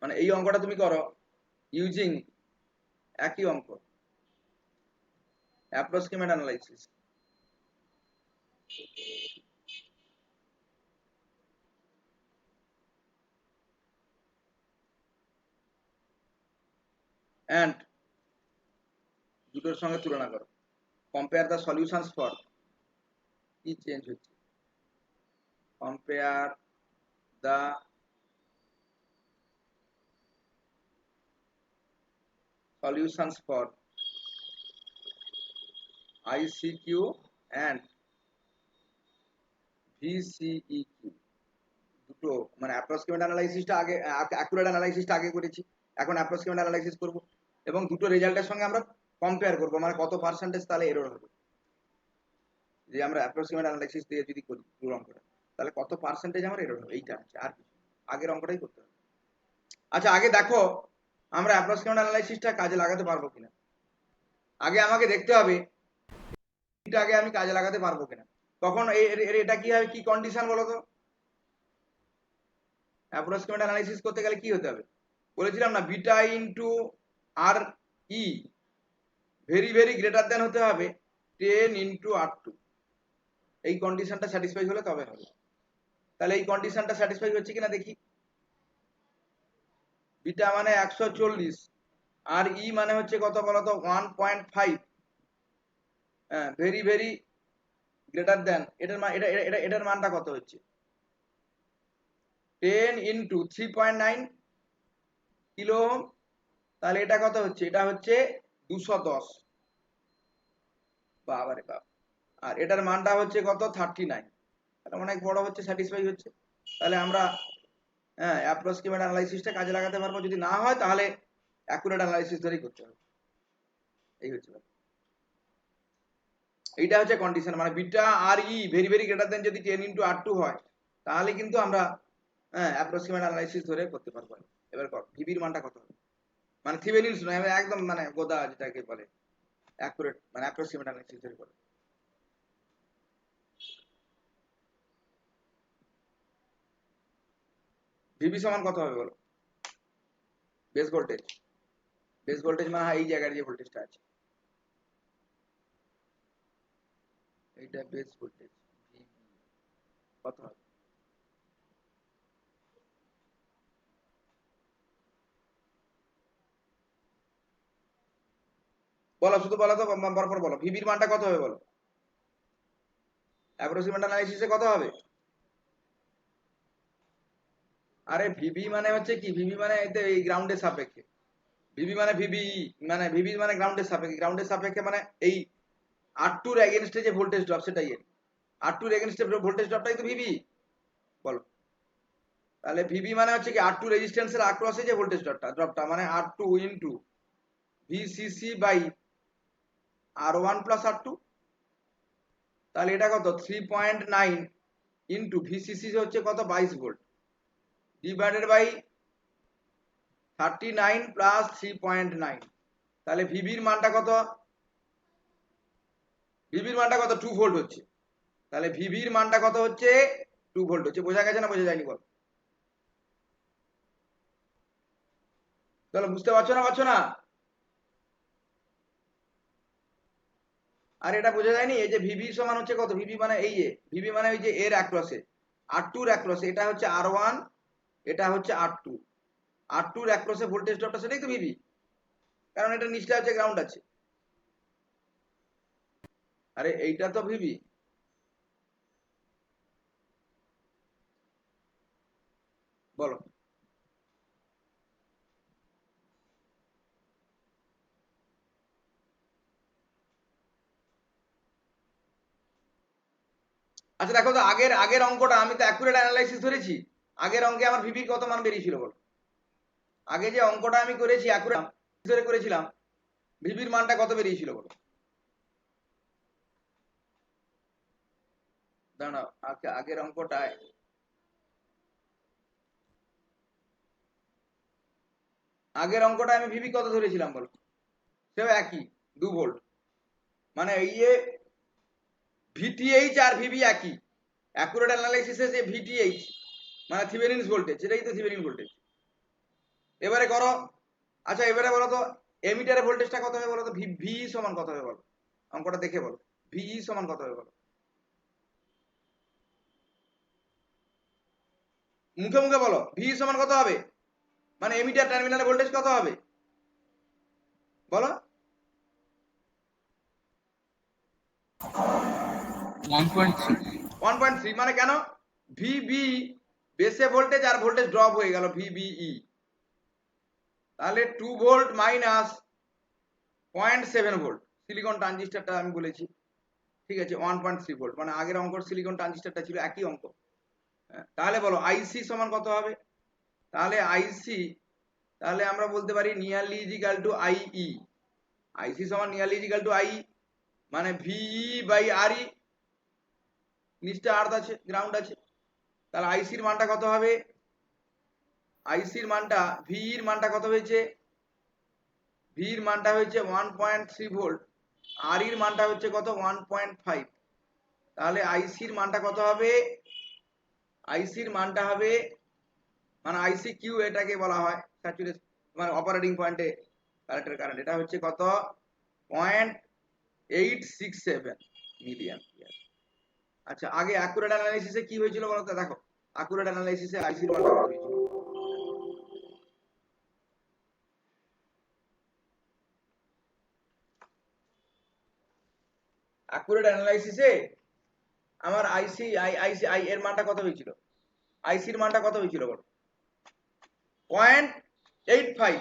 মানে এই অঙ্কটা তুমি করো ইউজিং একই অঙ্ক অ্যাপ্রক্সিমেট অ্যানালাইসিস। অ্যান্ড দুটোর সঙ্গে তুলনা করো। কম্পেয়ার দ্য সলিউশনস ফর কি চেঞ্জ হচ্ছে? Compare the solutions for ICQ and VCEQ দুটো মানে অ্যাপ্রক্সিমেট অ্যানালাইসিসটা আগে, অ্যাকুরেট অ্যানালাইসিসটা আগে করেছি, এখন অ্যাপ্রক্সিমেট অ্যানালাইসিস করব এবং দুটো রেজাল্টের সঙ্গে আমরা কম্পেয়ার করব, মানে কত পার্সেন্টেজ তাহলে এরর হবে। যে আমরা অ্যাপ্রক্সিমেট অ্যানালাইসিস দিয়ে যদি করি পুরো অঙ্কটা, তাহলে কত পার্সেন্টেজ আমার এরর হবে, এইটা আছে আর কিছু, আগের অঙ্কটাই করতে হবে। আচ্ছা আগে দেখো আমরা অ্যাপ্রক্সিমেট অ্যানালাইসিসটা কাজে লাগাতে পারবো কিনা। আগে আমাকে দেখতে হবে এটা আগে আমি কাজে লাগাতে পারবো কিনা। তখন এটা কি হবে, কি কন্ডিশন বলো তো? অ্যাপ্রক্সিমেট অ্যানালাইসিস করতে গেলে কি হতে হবে? বলেছিলাম না, বিটা ইন্টু আর ই ভেরি ভেরি গ্রেটার দেন হতে হবে 10 ইন্টু R2। এই কন্ডিশনটা স্যাটিসফাই হলে তবে হবে। তাহলে এই কন্ডিশনটা স্যাটিসফাই হচ্ছে কিনা দেখি। বিটা মানে 140 আর ই মানে হচ্ছে কত বলতো? 1.5। হ্যাঁ, ভেরি ভেরি গ্রেটার দেন, এটার মান এটার মানটা কত হচ্ছে? 10 ইন্টু 3.9 কিলো ওহম, তাহলে এটা কত হচ্ছে? এটা হচ্ছে 210। বাবারে বাপ। আর এটার মানটা হচ্ছে কত? 39। এটা অনেক বড় হচ্ছে, স্যাটিসফাই হচ্ছে। তাহলে আমরা হ্যাঁ অ্যাপ্রক্সিমেট অ্যানালাইসিসটা কাজে লাগাতে পারবো। যদি না হয় তাহলে অ্যাকুরেট অ্যানালাইসিস ধরেই করতে হবে। এই হচ্ছে ব্যাপার। এইটা হচ্ছে কন্ডিশন, মানে বিটা আর ই ভেরি ভেরি গ্রেটার দেন যদি 10 ইন্টু R2 হয়, তাহলে কিন্তু আমরা অ্যাপ্রক্সিমেট অ্যানালাইসিস ধরে করতে পারবো। এবার ভিবির মানটা কত হবে? মানে থিভেনিনস নয়, আমি একদম মানে গোদা যেটাকে বলে অ্যাকুরেট মানে অ্যাপ্রক্সিমেট অ্যানালাইসিস ধরে করবো। ভিবি সমান কত হবে বলো? Base voltage. বেস ভোল্টেজ মানে এই জায়গার যে ভোল্টেজটা আছে, এইটা বেস ভোল্টেজ। কত হবে? বলো, শুধু বলো তো, পরপর বলো। ভিবির মানটা কত হবে বলো? অ্যাপ্রক্সিমেট অ্যানালাইসিসে কত হবে? আরে ভিবি মানে হচ্ছে কি? ভিবি মানে এতে এই গ্রাউন্ডের সাপেক্ষে। ভিবি মানে ভিবি, মানে ভিবি মানে গ্রাউন্ডের সাপেক্ষে। গ্রাউন্ডের সাপেক্ষে মানে এই R2 এর এগেইনস্টে যে ভোল্টেজ ড্রপ সেটাই এর। R2 এর এগেইনস্টে ভোল্টেজ ড্রপটাই তো ভিবি। বলো, তাহলে ভিবি মানে হচ্ছে কি? R2 রেজিস্ট্যান্সের আক্রসে যে ভোল্টেজ ড্রপটা মানে R2 into VCC by R1 plus R2। তাহলে এটা কত? 3.9 ইনটু ভিসিসি হচ্ছে কত? 22 ভোল্ট ডিভাইডেড বাই 39 প্লাস 3.9। তাহলে ভিবির মানটা কত? ভিবির মানটা কত? 2 ভোল্ট হচ্ছে। তাহলে ভিবির মানটা কত হচ্ছে? 2 ভোল্ট হচ্ছে। বোঝা গেছে না বোঝা যায়নি বল? তাহলে বুঝতে পারছো না পারছো না? আর এটা বোঝা যায়নি? এই যে ভিবি সমান হচ্ছে কত? ভিবি মানে এই যে ভিবি মানে ওই যে এর অ্যাক্রসে R2 এর অ্যাক্রসে, এটা হচ্ছে R1, এটা হচ্ছে R2। R2 এর অ্যাক্রসে ভোল্টেজ ড্রপটা সেটাই তো ভিবি, কারণ এটা নিচটা হচ্ছে গ্রাউন্ড আছে। আরে এইটা তো ভিবি। বলো, আচ্ছা দেখো তো, আগের আগের অঙ্কটা আমি তো অ্যাকুরেট অ্যানালাইসিস ধরেছি। আগের অঙ্কে আমার ভিবির কত মান বেরিয়েছিল বলো? আগে যে অঙ্কটা আমি করেছি অ্যাকুরেট ধরে করেছিলাম, ভিবির মানটা কত বেরিয়েছিল বলো? দাঁড়াও, আগের অঙ্কটায় আমি ভিবি কত ধরেছিলাম বলো? সেও একই, 2 ভোল্ট। মানে এই যে ভিটিএইচ আর ভিবি একই। অ্যাকুরেট অ্যানালাইসিসে যে ভিটিএইচ মানে থিভেনিনস ভোল্টেজ, সেটাই তো থিভেনিন ভোল্টেজ। এবারে করো। আচ্ছা এবারে বলো তো, এমিটারের ভোল্টেজটা কত হবে বলো তো? ভি সমান কত হবে বলো? অঙ্কটা দেখে বলো, ভিই সমান কত হবে বলো? মুখে মুখে বলো, ভি সমান কত হবে? মানে এমিটার টার্মিনালে ভোল্টেজ কত হবে বলো? 1.3। 1.3 মানে কেন? ভিবি বেসে ভোল্টেজ আর ভোল্টেজ ড্রপ হয়ে গেল ভিবিই, তাহলে 2 ভোল্ট মাইনাস 0.7 ভোল্ট। সিলিকন ট্রানজিস্টরটা আমি বলেছি, ঠিক আছে, 1.3 ভোল্ট। মানে আগের অঙ্কর সিলিকন ট্রানজিস্টরটা ছিল একই অঙ্ক। তাহলে বলো আইসি সমান কত হবে? তাহলে আইসি, তাহলে আমরা বলতে পারি নিয়ারলি ইজিক্যাল টু আইই। আইসি সমান নিয়ারলি ইজিক্যাল টু আই, মানে ভিই বাই আর ই। নিচটা আর্থ আছে, গ্রাউন্ড আছে। তাহলে আইসির মানটা কত হবে? আইসির মানটা, ভিইর মানটা কত হয়েছে? ভির মানটা হয়েছে 1.3 ভোল্ট, আর ইর মানটা হচ্ছে কত? 1.5। তাহলে আইসির মানটা কত হবে? আইসির মানটা হবে, মানে আইসি কিউ এটাকে বলা হয়, স্যাচুরেশন মানে অপারেটিং পয়েন্টে কালেক্টর কারেন্ট, এটা হচ্ছে কত? 0.867 মিলি অ্যাম্পিয়ার। আচ্ছা আগে অ্যাকুরেট অ্যানালাইসিসে কি হয়েছিল বলো তো? দেখো অ্যাকুরেট অ্যানালাইসিসে আইসির মানটা কত হয়েছিল? অ্যাকুরেট অ্যানালাইসিসে আমার আইসি আই এর মানটা কত হয়েছিল? আইসির মানটা কত হয়েছিল বলো? 0.85,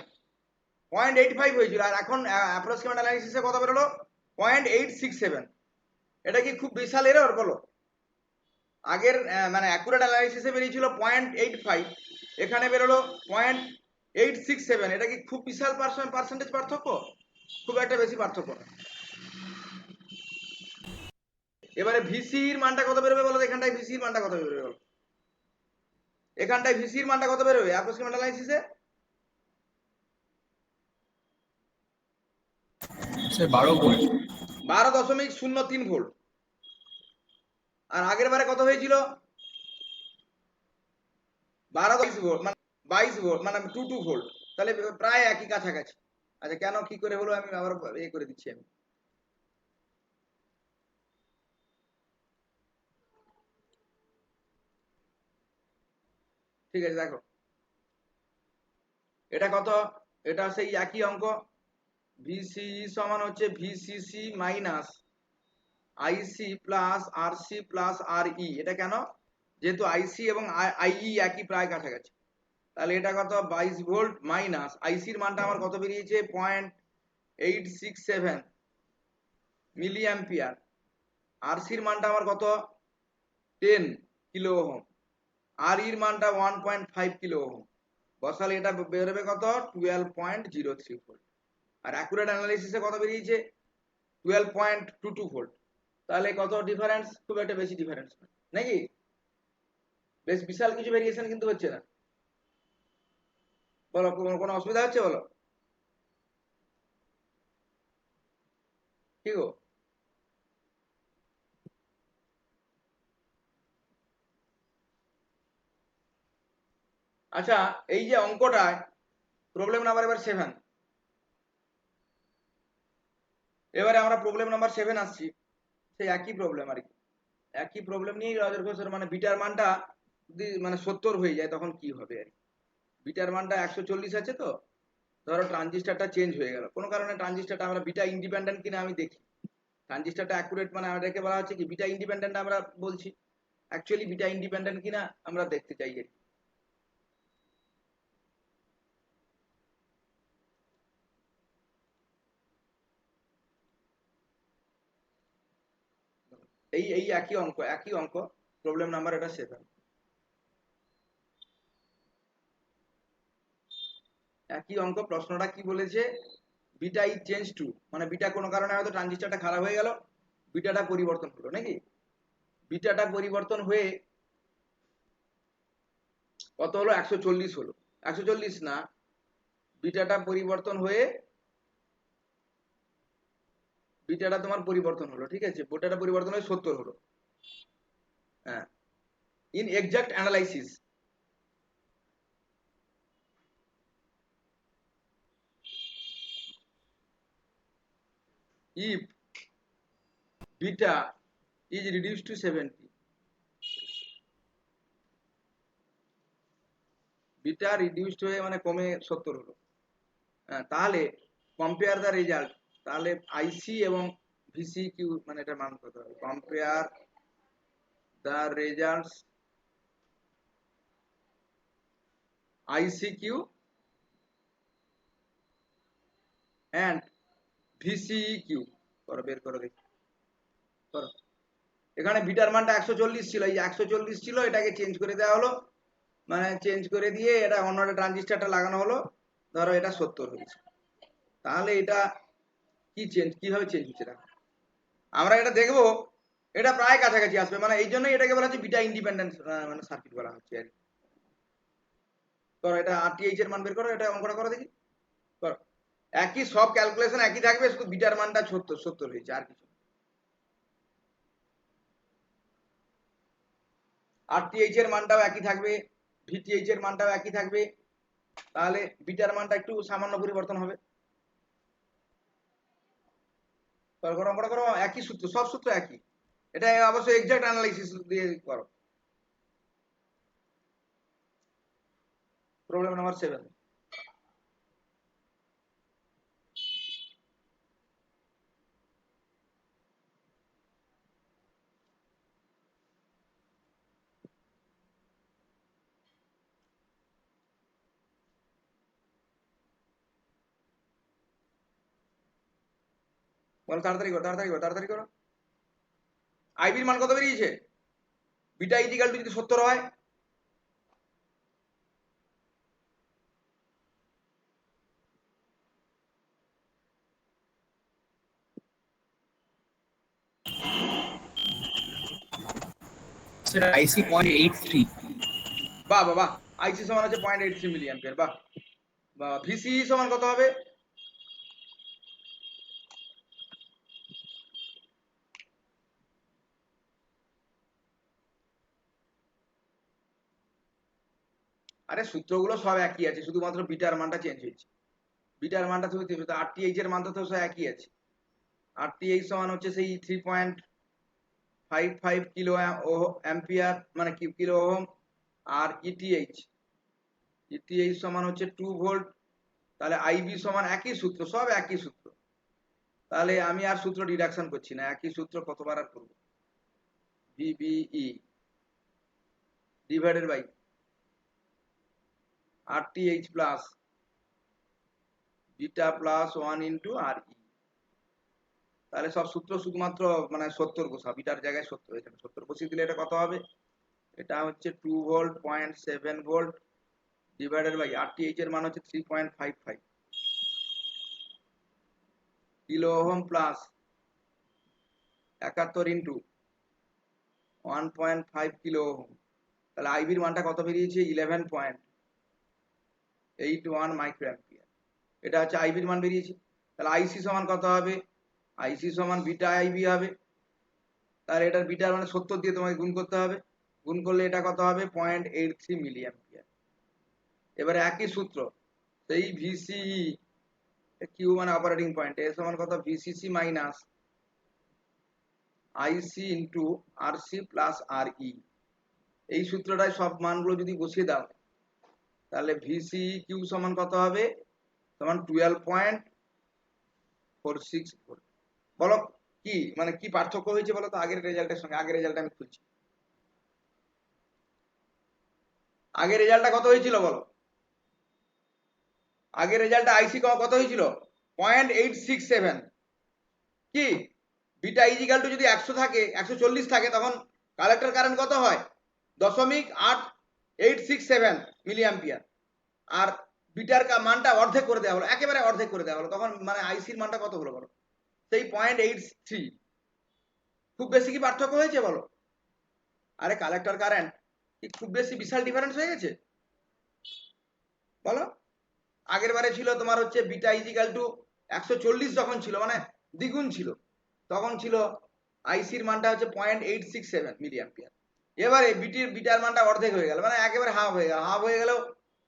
0.85 হয়েছিল, আর এখন অ্যাপ্রক্সিমেট অ্যানালাইসিসে কত বেরোলো? 0.867। এটা কি খুব বিশাল এরর বলো? আগের মানে অ্যাকুরেট অ্যানালাইসিসে বেরিয়েছিল 0.85, এখানে বেরোলো 0.867। এটা কি খুব বিশাল পার্সেন্টেজ পার্থক্য? খুব একটা বেশি পার্থক্য না। এবারে ভিসির মানটা কত বেরোবে বলো? এখানটায় ভিসির মানটা কত বেরোবে বলো? এখানটায় ভিসির মানটা কত বেরোবে অ্যাপ্রক্সিমেট অ্যানালাইসিসে? Sir 12 volt. 12.03 ভোল্ট। আর আগের বারে কত হয়েছিল? 22 ভোল্ট, মানে 22 ভোল্ট, মানে 22 ভোল্ট। তাহলে প্রায় একই কাছাকাছি। আচ্ছা, কেন কি করে হলো আমি আবার এ করে দিচ্ছি আমি। ঠিক আছে, দেখো এটা কত, এটা সেই একই অঙ্ক। ভিসিই সমান হচ্ছে VCC minus IC plus RC plus RE. এটা কেন? যেহেতু আইসি এবং আইই একই প্রায় কাছাকাছি। তাহলে এটা কত? 22 ভোল্ট মাইনাস আইসির মানটা আমার কত বেরিয়েছে? 0.867 মিলি অ্যাম্পিয়ার। আরসির মানটা আমার কত? 10 কিলো ওহম। আর ইর মানটা 1.5 কিলো ওহম। বসালে এটা বেরোবে কত? 12.03 ভোল্ট। আর অ্যাকুরেট অ্যানালাইসিসে কত বেরিয়েছে? 12.22 ভোল্ট। তাহলে কত ডিফারেন্স? খুব একটা বেশি ডিফারেন্স নাকি? বেশ বিশাল কিছু ভেরিয়েশন কিন্তু হচ্ছে না। বলো, কোনো অসুবিধা হচ্ছে বলো? কি গো? আচ্ছা, এই যে অঙ্কটায় প্রবলেম নাম্বার এবার 7, এবারে আমরা প্রবলেম নাম্বার 7 আসছি। সেই একই প্রবলেম আর কি, একই প্রবলেম নিয়েই রাজের ঘোষের, মানে বিটার মানটা যদি মানে 70 হয়ে যায় তখন কি হবে আর কি। বিটার মানটা 140 আছে, তো ধরো ট্রানজিস্টারটা চেঞ্জ হয়ে গেল কোনো কারণে, ট্রানজিস্টারটা আমরা বিটা ইন্ডিপেন্ডেন্ট কিনা আমি দেখি। ট্রানজিস্টারটা অ্যাকুরেট, মানে আমাদেরকে বলা হচ্ছে কি বিটা ইন্ডিপেন্ডেন্ট আমরা বলছি, অ্যাকচুয়ালি বিটা ইন্ডিপেন্ডেন্ট কিনা আমরা দেখতে চাই আর কি। এই এই একই অঙ্ক প্রবলেম নাম্বার এটা 7। একই অঙ্ক, প্রশ্নটা কি বলেছে? বিটা ইজ চেঞ্জ টু, মানে বিটা কোনো কারণে হয়তো ট্রানজিস্টারটা খারাপ হয়ে গেল, বিটাটা পরিবর্তন হলো নাকি? বিটাটা পরিবর্তন হয়ে কত হলো? 140 হলো। 140 না, বিটাটা পরিবর্তন হয়ে, বিটাটা তোমার পরিবর্তন হলো, ঠিক আছে, বিটাটা পরিবর্তন হয়ে 70 হলো। হ্যাঁ, in exact analysis if beta is reduced to 70, beta reduced হয়ে মানে কমে 70 হলো, তাহলে কম্পেয়ার দ্য রেজাল্ট। তাহলে আইসি এবং ভিসি কিউ, মানে এটা মান কত হবে? Compare the results IC Q and VCE Q. করো, বের করো দেখি, করো। এখানে বিটার মানটা 140 ছিল, এই 140 ছিল, এটাকে চেঞ্জ করে দেওয়া হলো, মানে চেঞ্জ করে দিয়ে এটা অন্য একটা ট্রানজিস্টারটা লাগানো হলো, ধরো এটা 70 হয়েছে। তাহলে এটা কি চেঞ্জ, কিভাবে চেঞ্জ হচ্ছে দেখো, আমরা এটা দেখবো। এটা প্রায় কাছাকাছি আসবে, মানে এই জন্যই এটাকে বলা হচ্ছে বিটা ইন্ডিপেন্ডেন্ট মানে সার্কিট বলা হচ্ছে আর কি। করো, এটা আরটিএইচ এর মান বের করো, এটা অঙ্কটা করো দেখি, করো। একই, সব ক্যালকুলেশন একই থাকবে, শুধু বিটার মানটা 70 হয়েছে, আর কিছু। আরটিএইচ এর মানটাও একই থাকবে, ভিটিএইচ এর মানটাও একই থাকবে, তাহলে বিটার মানটা একটু সামান্য পরিবর্তন হবে। করো করো, অঙ্কটা করো, একই সূত্র, সব সূত্র একই। এটা অবশ্যই এক্সাক্ট অ্যানালাইসিস দিয়ে করো। Problem number 7। বলো, তাড়াতাড়ি করো, তাড়াতাড়ি করো, তাড়াতাড়ি করো। আইবির মান কত বেরিয়েছে? বিটা ইজিক্যাল টু যদি 70 হয়, Sir, I see 0.83. বাহ বাহ বাহ, আইসি সমান হচ্ছে 0.83 মিলি অ্যাম্পিয়ার। বাহ বাহ। ভিসি সমান কত হবে? আরে সূত্রগুলো সব একই আছে, শুধুমাত্র বিটার মানটা চেঞ্জ হয়েছে। বিটার মানটা শুধু আরটিএইচ এর মানটা তো সব একই আছে। আরটিএইচ সমান হচ্ছে সেই 3.55 কিলো অ্যাম্পিয়ার মানে কিলো ওহম। আর ইটিএইচ সমান হচ্ছে 2 ভোল্ট। তাহলে আইবি সমান একই সূত্র, সব একই সূত্র। তাহলে আমি আর সূত্র ডিডাকশন করছি না, একই সূত্র কতবার আর করবো। VBE divided by RTH plus beta plus 1 into R E. তাহলে সব সূত্র শুধুমাত্র মানে 70 বসা, বিটার জায়গায় 70, এখানে 70 বসিয়ে দিলে এটা কত হবে? এটা হচ্ছে 2 ভোল্ট 0.7 ভোল্ট ডিভাইডেড বাই আরটিএইচ এর মান হচ্ছে 3.55 kilo ohm plus 71 into 1.5 kilo ohm. তাহলে আইবির মানটা কত বেরিয়েছে? 11.81 মাইক্রো অ্যাম্পিয়ার। এটা হচ্ছে আইবির মান বেরিয়েছে। তাহলে আইসি সমান কত হবে? আইসি সমান বিটা আইবি হবে। তাহলে এটার বিটার মানে 70 দিয়ে তোমাকে গুণ করতে হবে। গুণ করলে এটা কত হবে? 0.83 মিলি অ্যাম্পিয়ার। এবারে একই সূত্র, সেই ভিসিই কিউ মানে অপারেটিং পয়েন্ট, এর সমান কত? ভিসিসি মাইনাস আইসি ইন্টু আরসি প্লাস আর ই। এই সূত্রটায় সব মানগুলো যদি বসিয়ে দাও, তাহলে ভিসিই কিউ সমান কত হবে? সমান 12.46 ভোল্ট। বলো কি মানে কি পার্থক্য হয়েছে বলো তো আগের রেজাল্টের সঙ্গে? আগের রেজাল্ট আমি খুলছি, আগের রেজাল্টটা কত হয়েছিল বলো? আগের রেজাল্টটা আইসি কত হয়েছিল? 0.867। কি বিটা ইজিক্যাল টু যদি 100 থাকে, 140 থাকে, তখন কালেক্টর কারেন্ট কত হয়? 0.8867 মিলি অ্যাম্পিয়ার। আর বিটার মানটা অর্ধেক করে দেওয়া হলো, একেবারে অর্ধেক করে দেওয়া হলো, তখন মানে আইসির মানটা কত হলো বলো? সেই 0.83। খুব বেশি কি পার্থক্য হয়েছে বলো? আরে কালেক্টর কারেন্ট কি খুব বেশি বিশাল ডিফারেন্স হয়ে গেছে বলো? আগের বারে ছিল তোমার হচ্ছে বিটা ইজিক্যাল টু 140, যখন ছিল মানে দ্বিগুণ ছিল, তখন ছিল আইসির মানটা হচ্ছে 0.867 মিলি অ্যাম্পিয়ার। এবারে বিটার মানটা অর্ধেক হয়ে গেল, মানে একেবারে হাফ হয়ে গেল। হাফ হয়ে গেলেও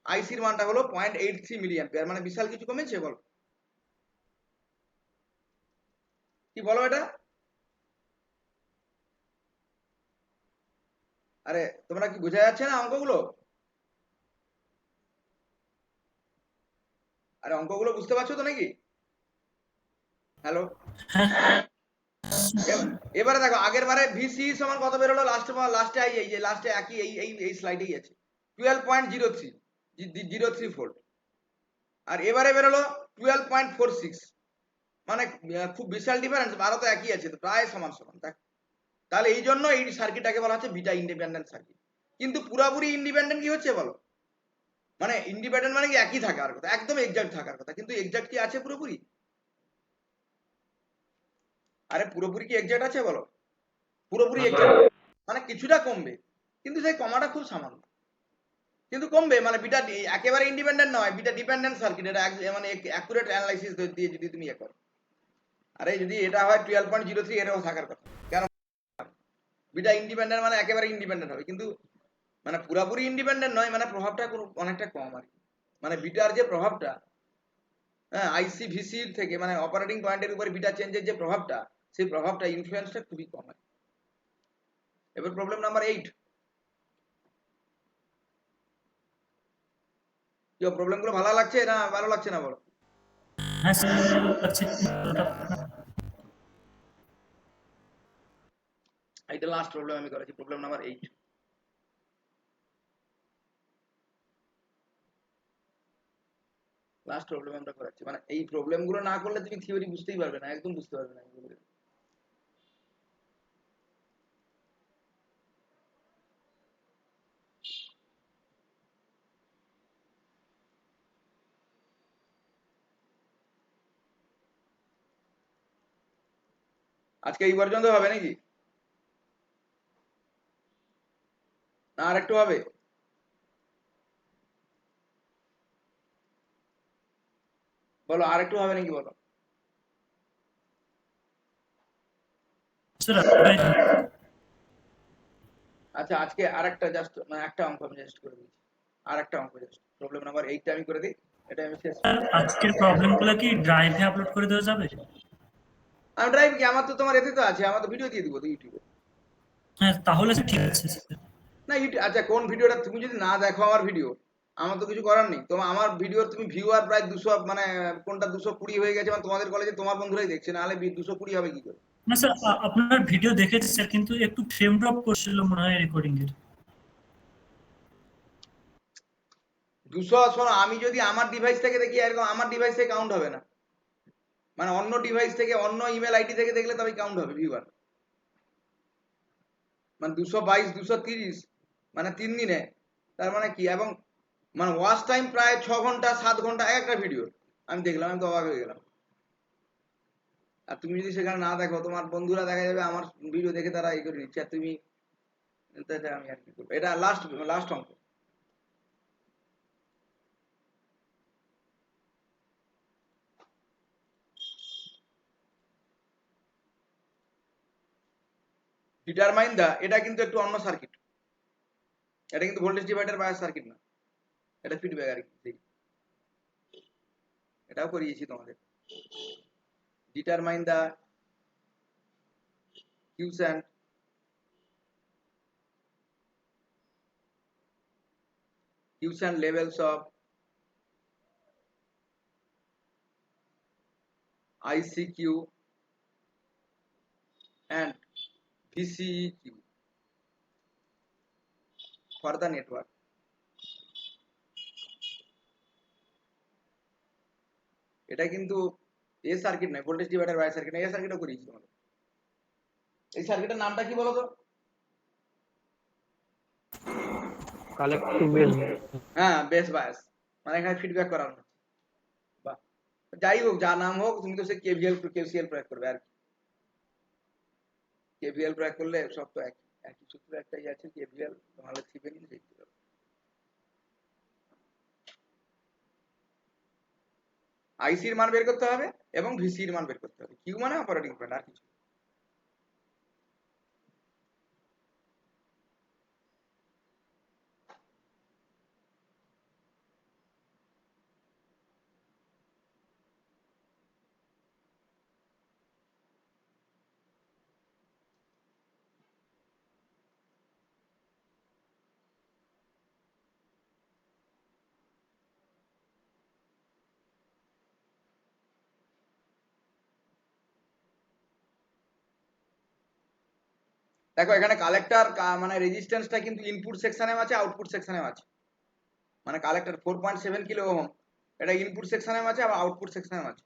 আইসির মানটা হলো 0.83 মিলি অ্যাম্পিয়ার, মানে বিশাল কিছু কমেছে বলো? কি বলো এটা? আরে তোমরা কি বোঝা যাচ্ছে না অঙ্কগুলো? আরে অঙ্কগুলো বুঝতে পারছো তো নাকি? হ্যালো, এবারে দেখো আগের বারে ভিসি সমান কত বেরোলো? লাস্টে এই যে লাস্টে একই এই স্লাইডেই আছে, 12.03 ভোল্ট। আর এবারে বেরোলো 12.46, মানে খুব বিশাল ডিফারেন্স। বারো তো একই আছে, তো প্রায় সমান সমান। দেখ, তাহলে এই জন্য এই সার্কিটটাকে বলা হচ্ছে বিটা ইন্ডিপেন্ডেন্ট সার্কিট। কিন্তু পুরোপুরি ইন্ডিপেন্ডেন্ট কি হচ্ছে বলো? মানে ইন্ডিপেন্ডেন্ট মানে কি একই থাকার কথা, একদম এক্সাক্ট থাকার কথা, কিন্তু এক্সাক্ট কি আছে পুরোপুরি? আরে পুরোপুরি কি এক্সাক্ট আছে বলো? পুরোপুরি এক্সাক্ট মানে কিছুটা কমবে, কিন্তু সেই কমাটা খুব সামান্য, কিন্তু কমবে। মানে বিটা একেবারে ইন্ডিপেন্ডেন্ট নয়, বিটা ডিপেন্ডেন্ট সার্কিট। এটা মানে অ্যাকুরেট অ্যানালাইসিস দিয়ে যদি তুমি ইয়ে করো। আরে যদি এটা হয় 12.03, এরও থাকার কথা কেন? বিটা ইন্ডিপেন্ডেন্ট মানে একেবারে ইন্ডিপেন্ডেন্ট হবে, কিন্তু মানে পুরোপুরি ইন্ডিপেন্ডেন্ট নয়, মানে প্রভাবটা অনেকটা কম আর কি। মানে বিটার যে প্রভাবটা, হ্যাঁ, আইসি ভিসির থেকে মানে অপারেটিং পয়েন্টের উপরে বিটা চেঞ্জের যে প্রভাবটা, সেই প্রভাবটা ইনফ্লুয়েন্সটা খুবই কম হয়। এবার প্রবলেম নাম্বার 8। কি প্রবলেমগুলো ভালো লাগছে না ভালো লাগছে না বলো? হ্যাঁ স্যার, আছে। এটা লাস্ট প্রবলেম আমি করেছি, প্রবলেম নাম্বার 8। লাস্ট প্রবলেম আমরা করাচ্ছি, মানে এই প্রবলেম গুলো না করলে তুমি থিওরি বুঝতেই পারবে না, একদম বুঝতে পারবে না এগুলো। আজকে এই পর্যন্ত হবে নাকি, না আর একটু হবে? বলো আর একটু হবে নাকি বলো। স্যার আচ্ছা আজকে আর একটা জাস্ট মানে একটা অঙ্ক আমি জাস্ট করে দিচ্ছি, আর একটা অঙ্ক জাস্ট প্রবলেম নাম্বার 8টা আমি করে দিই, এটা আমি শেষ। আজকের প্রবলেমগুলো কি ড্রাইভে আপলোড করে দেওয়া যাবে? আমি ড্রাইভ কি, আমার তো তোমার এতে তো আছে, আমার তো ভিডিও দিয়ে দিব তো ইউটিউবে। হ্যাঁ তাহলে স্যার ঠিক আছে স্যার। না ইউটিউব, আচ্ছা কোন ভিডিওটা তুমি যদি না দেখো আমার ভিডিও, আমার তো কিছু করার নেই। তোমার আমার ভিডিও তুমি ভিউয়ার প্রায় 200, মানে কোনটা 220 হয়ে গেছে, মানে তোমাদের কলেজে তোমার বন্ধুরাই দেখছে, নাহলে 220 হবে কি করে? না স্যার আপনার ভিডিও দেখেছি স্যার, কিন্তু একটু ফ্রেম ড্রপ করছিল মনে হয় রেকর্ডিং এর। 200, শোনো আমি যদি আমার ডিভাইস থেকে দেখি এরকম, আমার ডিভাইস থেকে কাউন্ট হবে না, মানে অন্য ডিভাইস থেকে অন্য ইমেল আইডি থেকে দেখলে তবে কাউন্ট হবে ভিউয়ার। মানে 222 230 মানে 3 দিনে, তার মানে কি? এবং মানে ওয়াচ টাইম প্রায় 6 ঘন্টা 7 ঘন্টা একটা ভিডিও আমি দেখলাম, আমি তো অবাক হয়ে গেলাম। আর তুমি যদি সেখানে না দেখো, তোমার বন্ধুরা দেখা যাবে আমার ভিডিও দেখে তারা এই করে নিচ্ছে, আর তুমি, তাতে আমি আর কি করবো। এটা লাস্ট লাস্ট অঙ্ক। ডিটারমাইন দা, এটা কিন্তু একটু অন্য সার্কিট, এটা কিন্তু ভোল্টেজ ডিভাইডার বায়াস সার্কিট না, এটা ফিডব্যাক আর কি, এটাও করিয়েছি তোমাদের। Determine the quiescent levels of ICQ and VCEQ for the network. এটা কিন্তু এ সার্কিট নয়, ভোল্টেজ ডিভাইডার বাই সার্কিট, এই সার্কিটও করিয়েছি তোমাদের। এই সার্কিটের নামটা কি বলো তো? Collective base. হ্যাঁ বেস বায়াস, মানে এখানে ফিডব্যাক করানো হচ্ছে। বাহ, যাই হোক যা নাম হোক, তুমি তো সে কেভিএল কেসিএল প্রয়োগ করবে আর কি। কেভিএল প্রয়োগ করলে সব তো একই, একই সূত্র একটাই আছে, কেভিএল তোমাদের থিভেনিন দেখতে পাবে। আইসির মান বের করতে হবে এবং ভিসির মান বের করতে হবে, কিউ মানে অপারেটিং পয়েন্ট, আর কিছু। দেখো এখানে কালেক্টর মানে রেজিস্ট্যান্সটা কিন্তু ইনপুট সেকশনে আছে, আউটপুট সেকশনে আছে। মানে কালেক্টর 4.7 কিলো ওহম, এটা ইনপুট সেকশনে আছে আবার আউটপুট সেকশনে আছে।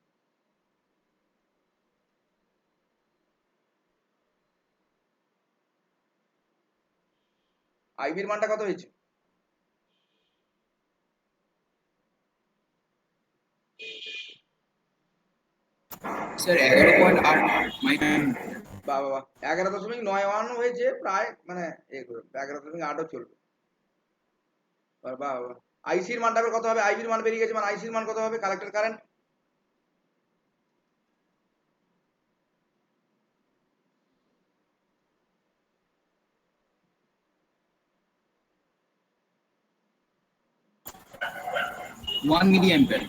আইবির মানটা কত হয়েছে? Sir 11.8 micro. বাহ বাবা, 11.91 হয়েছে প্রায়, মানে 11.8ও চলবে। বাহ বাহ। আইসির মানটা কত হবে? আইবির মান বেরিয়ে গেছে, মানে আইসির মান কত হবে? Collector current one milli ampere.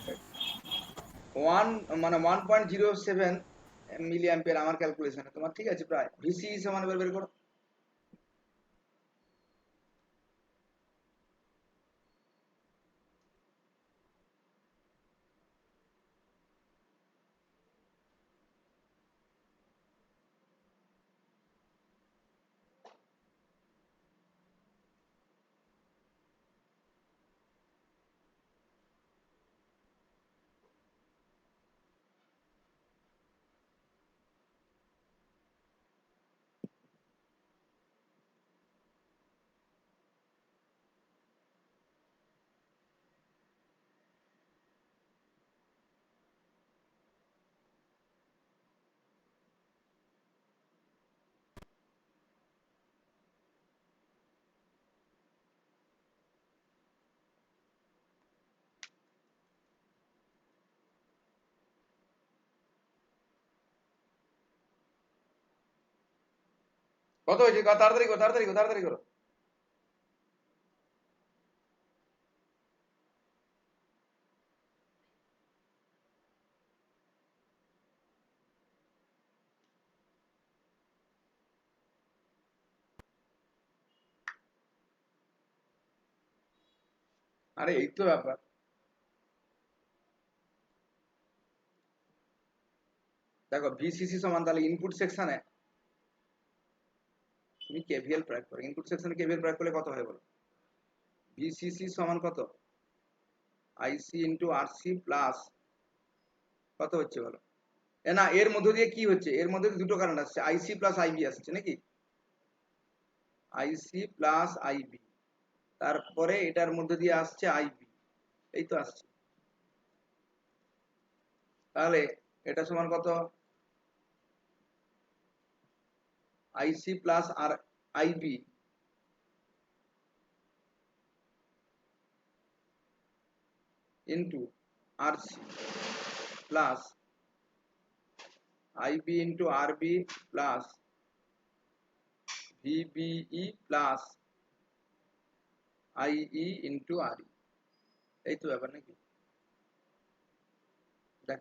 1 মানে 1.07 মিলি অ্যাম্পিয়ার আমার ক্যালকুলেশনে। তোমার ঠিক আছে, প্রায়। ভিসি সমান বের করো। কত হয়েছে? তাড়াতাড়ি করো, তাড়াতাড়ি করো, তাড়াতাড়ি করো। আরে এই তো ব্যাপার। দেখো ভিসিসি সমান, তাহলে ইনপুট সেকশনে তুমি কেভিএল প্রয়োগ করো। ইনপুট সেকশনে কেভিএল প্রয়োগ করলে কত হয় বলো? ভিসিসি সমান কত? আইসি ইন্টু আরসি প্লাস কত হচ্ছে বলো? না, এর মধ্য দিয়ে কি হচ্ছে? এর মধ্যে দিয়ে দুটো কারেন্ট আসছে, আইসি প্লাস আইবি আসছে নাকি? আইসি প্লাস আইবি, তারপরে এটার মধ্যে দিয়ে আসছে আইবি, এই তো আসছে। তাহলে এটা সমান কত? আইসি প্লাস আর IB into RC plus IB into RB plus VBE plus IE into RE, এই তো ব্যাপার নাকি? দেখ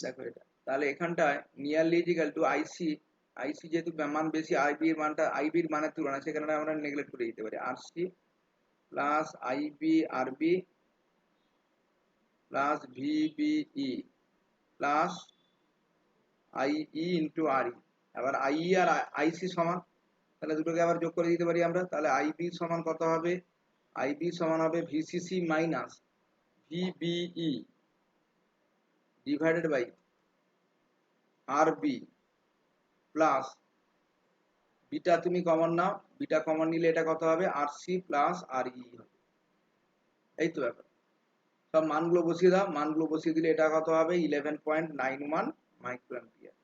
দেখো এটা, তাহলে এখানটায় নিয়ারলি ইজিক্যাল টু আইসি, আইসি যেহেতু মান বেশি, আইবির মানটা আইবির মানের তুলনায়, সেখানে আমরা নেগলেক্ট করে দিতে পারি RC plus IB RB plus VBE plus IE into RE. আবার আইই আর আইসি সমান, তাহলে দুটোকে আবার যোগ করে দিতে পারি আমরা। তাহলে আইবি সমান কত হবে? আইবি সমান হবে VCC minus VBE divided by RB plus beta তুমি কমন নাও, বিটা কমন নিলে এটা কত হবে? আরসি প্লাস আরই হবে, এই তো ব্যাপার। সব মানগুলো বসিয়ে দাও, মানগুলো বসিয়ে দিলে এটা কত হবে? 11.91 মাইক্রোঅ্যাম্পিয়ার।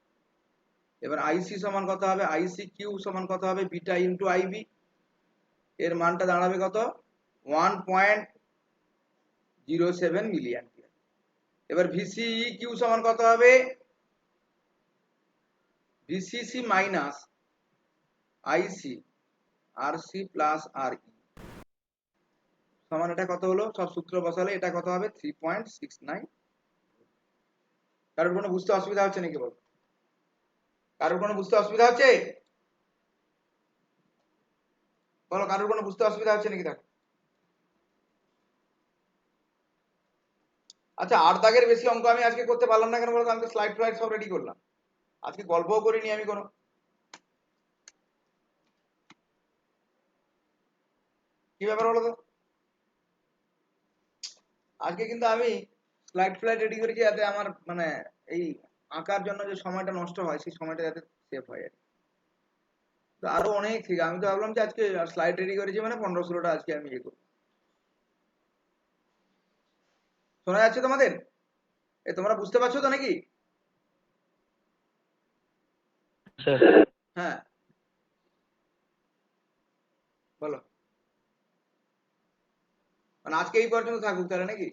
এবার আইসি সমান কত হবে? আইসি কিউ সমান কত হবে? বিটা ইন্টু আইবি, এর মানটা দাঁড়াবে কত? 1.07 মিলিঅ্যাম্পিয়ার। এবার ভিসিই কিউ সমান কত হবে? ভিসিসি মাইনাস আইসি আরসি প্লাস আরই সমান, এটা কত হলো? সব সূত্র বসালে এটা কত হবে? 3.69। কারোর কোনো বুঝতে অসুবিধা হচ্ছে নাকি বল? কারোর কোনো বুঝতে অসুবিধা হচ্ছে বলো? কারোর কোনো বুঝতে অসুবিধা হচ্ছে নাকি? দেখো আচ্ছা, 8 দাগের বেশি অঙ্ক আমি আজকে করতে পারলাম না কেন বলো? আমি তো স্লাইড ফ্লাইড সব রেডি করলাম, আজকে গল্পও করিনি আমি কোনো। কি ব্যাপার বলো তো? আজকে কিন্তু আমি স্লাইড ফ্লাইড রেডি করেছি যাতে আমার মানে এই আঁকার জন্য যে সময়টা নষ্ট হয় সেই সময়টা যাতে সেভ হয় আর কি। তো আরো অনেক ঠিক, আমি তো ভাবলাম যে আজকে স্লাইড রেডি করেছি মানে 15-16টা আজকে আমি ইয়ে করবো। শোনা যাচ্ছে তোমাদের? তোমরা বুঝতে পারছো তো নাকি? স্যার হ্যাঁ বলো। মানে আজকে এই পর্যন্ত থাকুক তাহলে নাকি?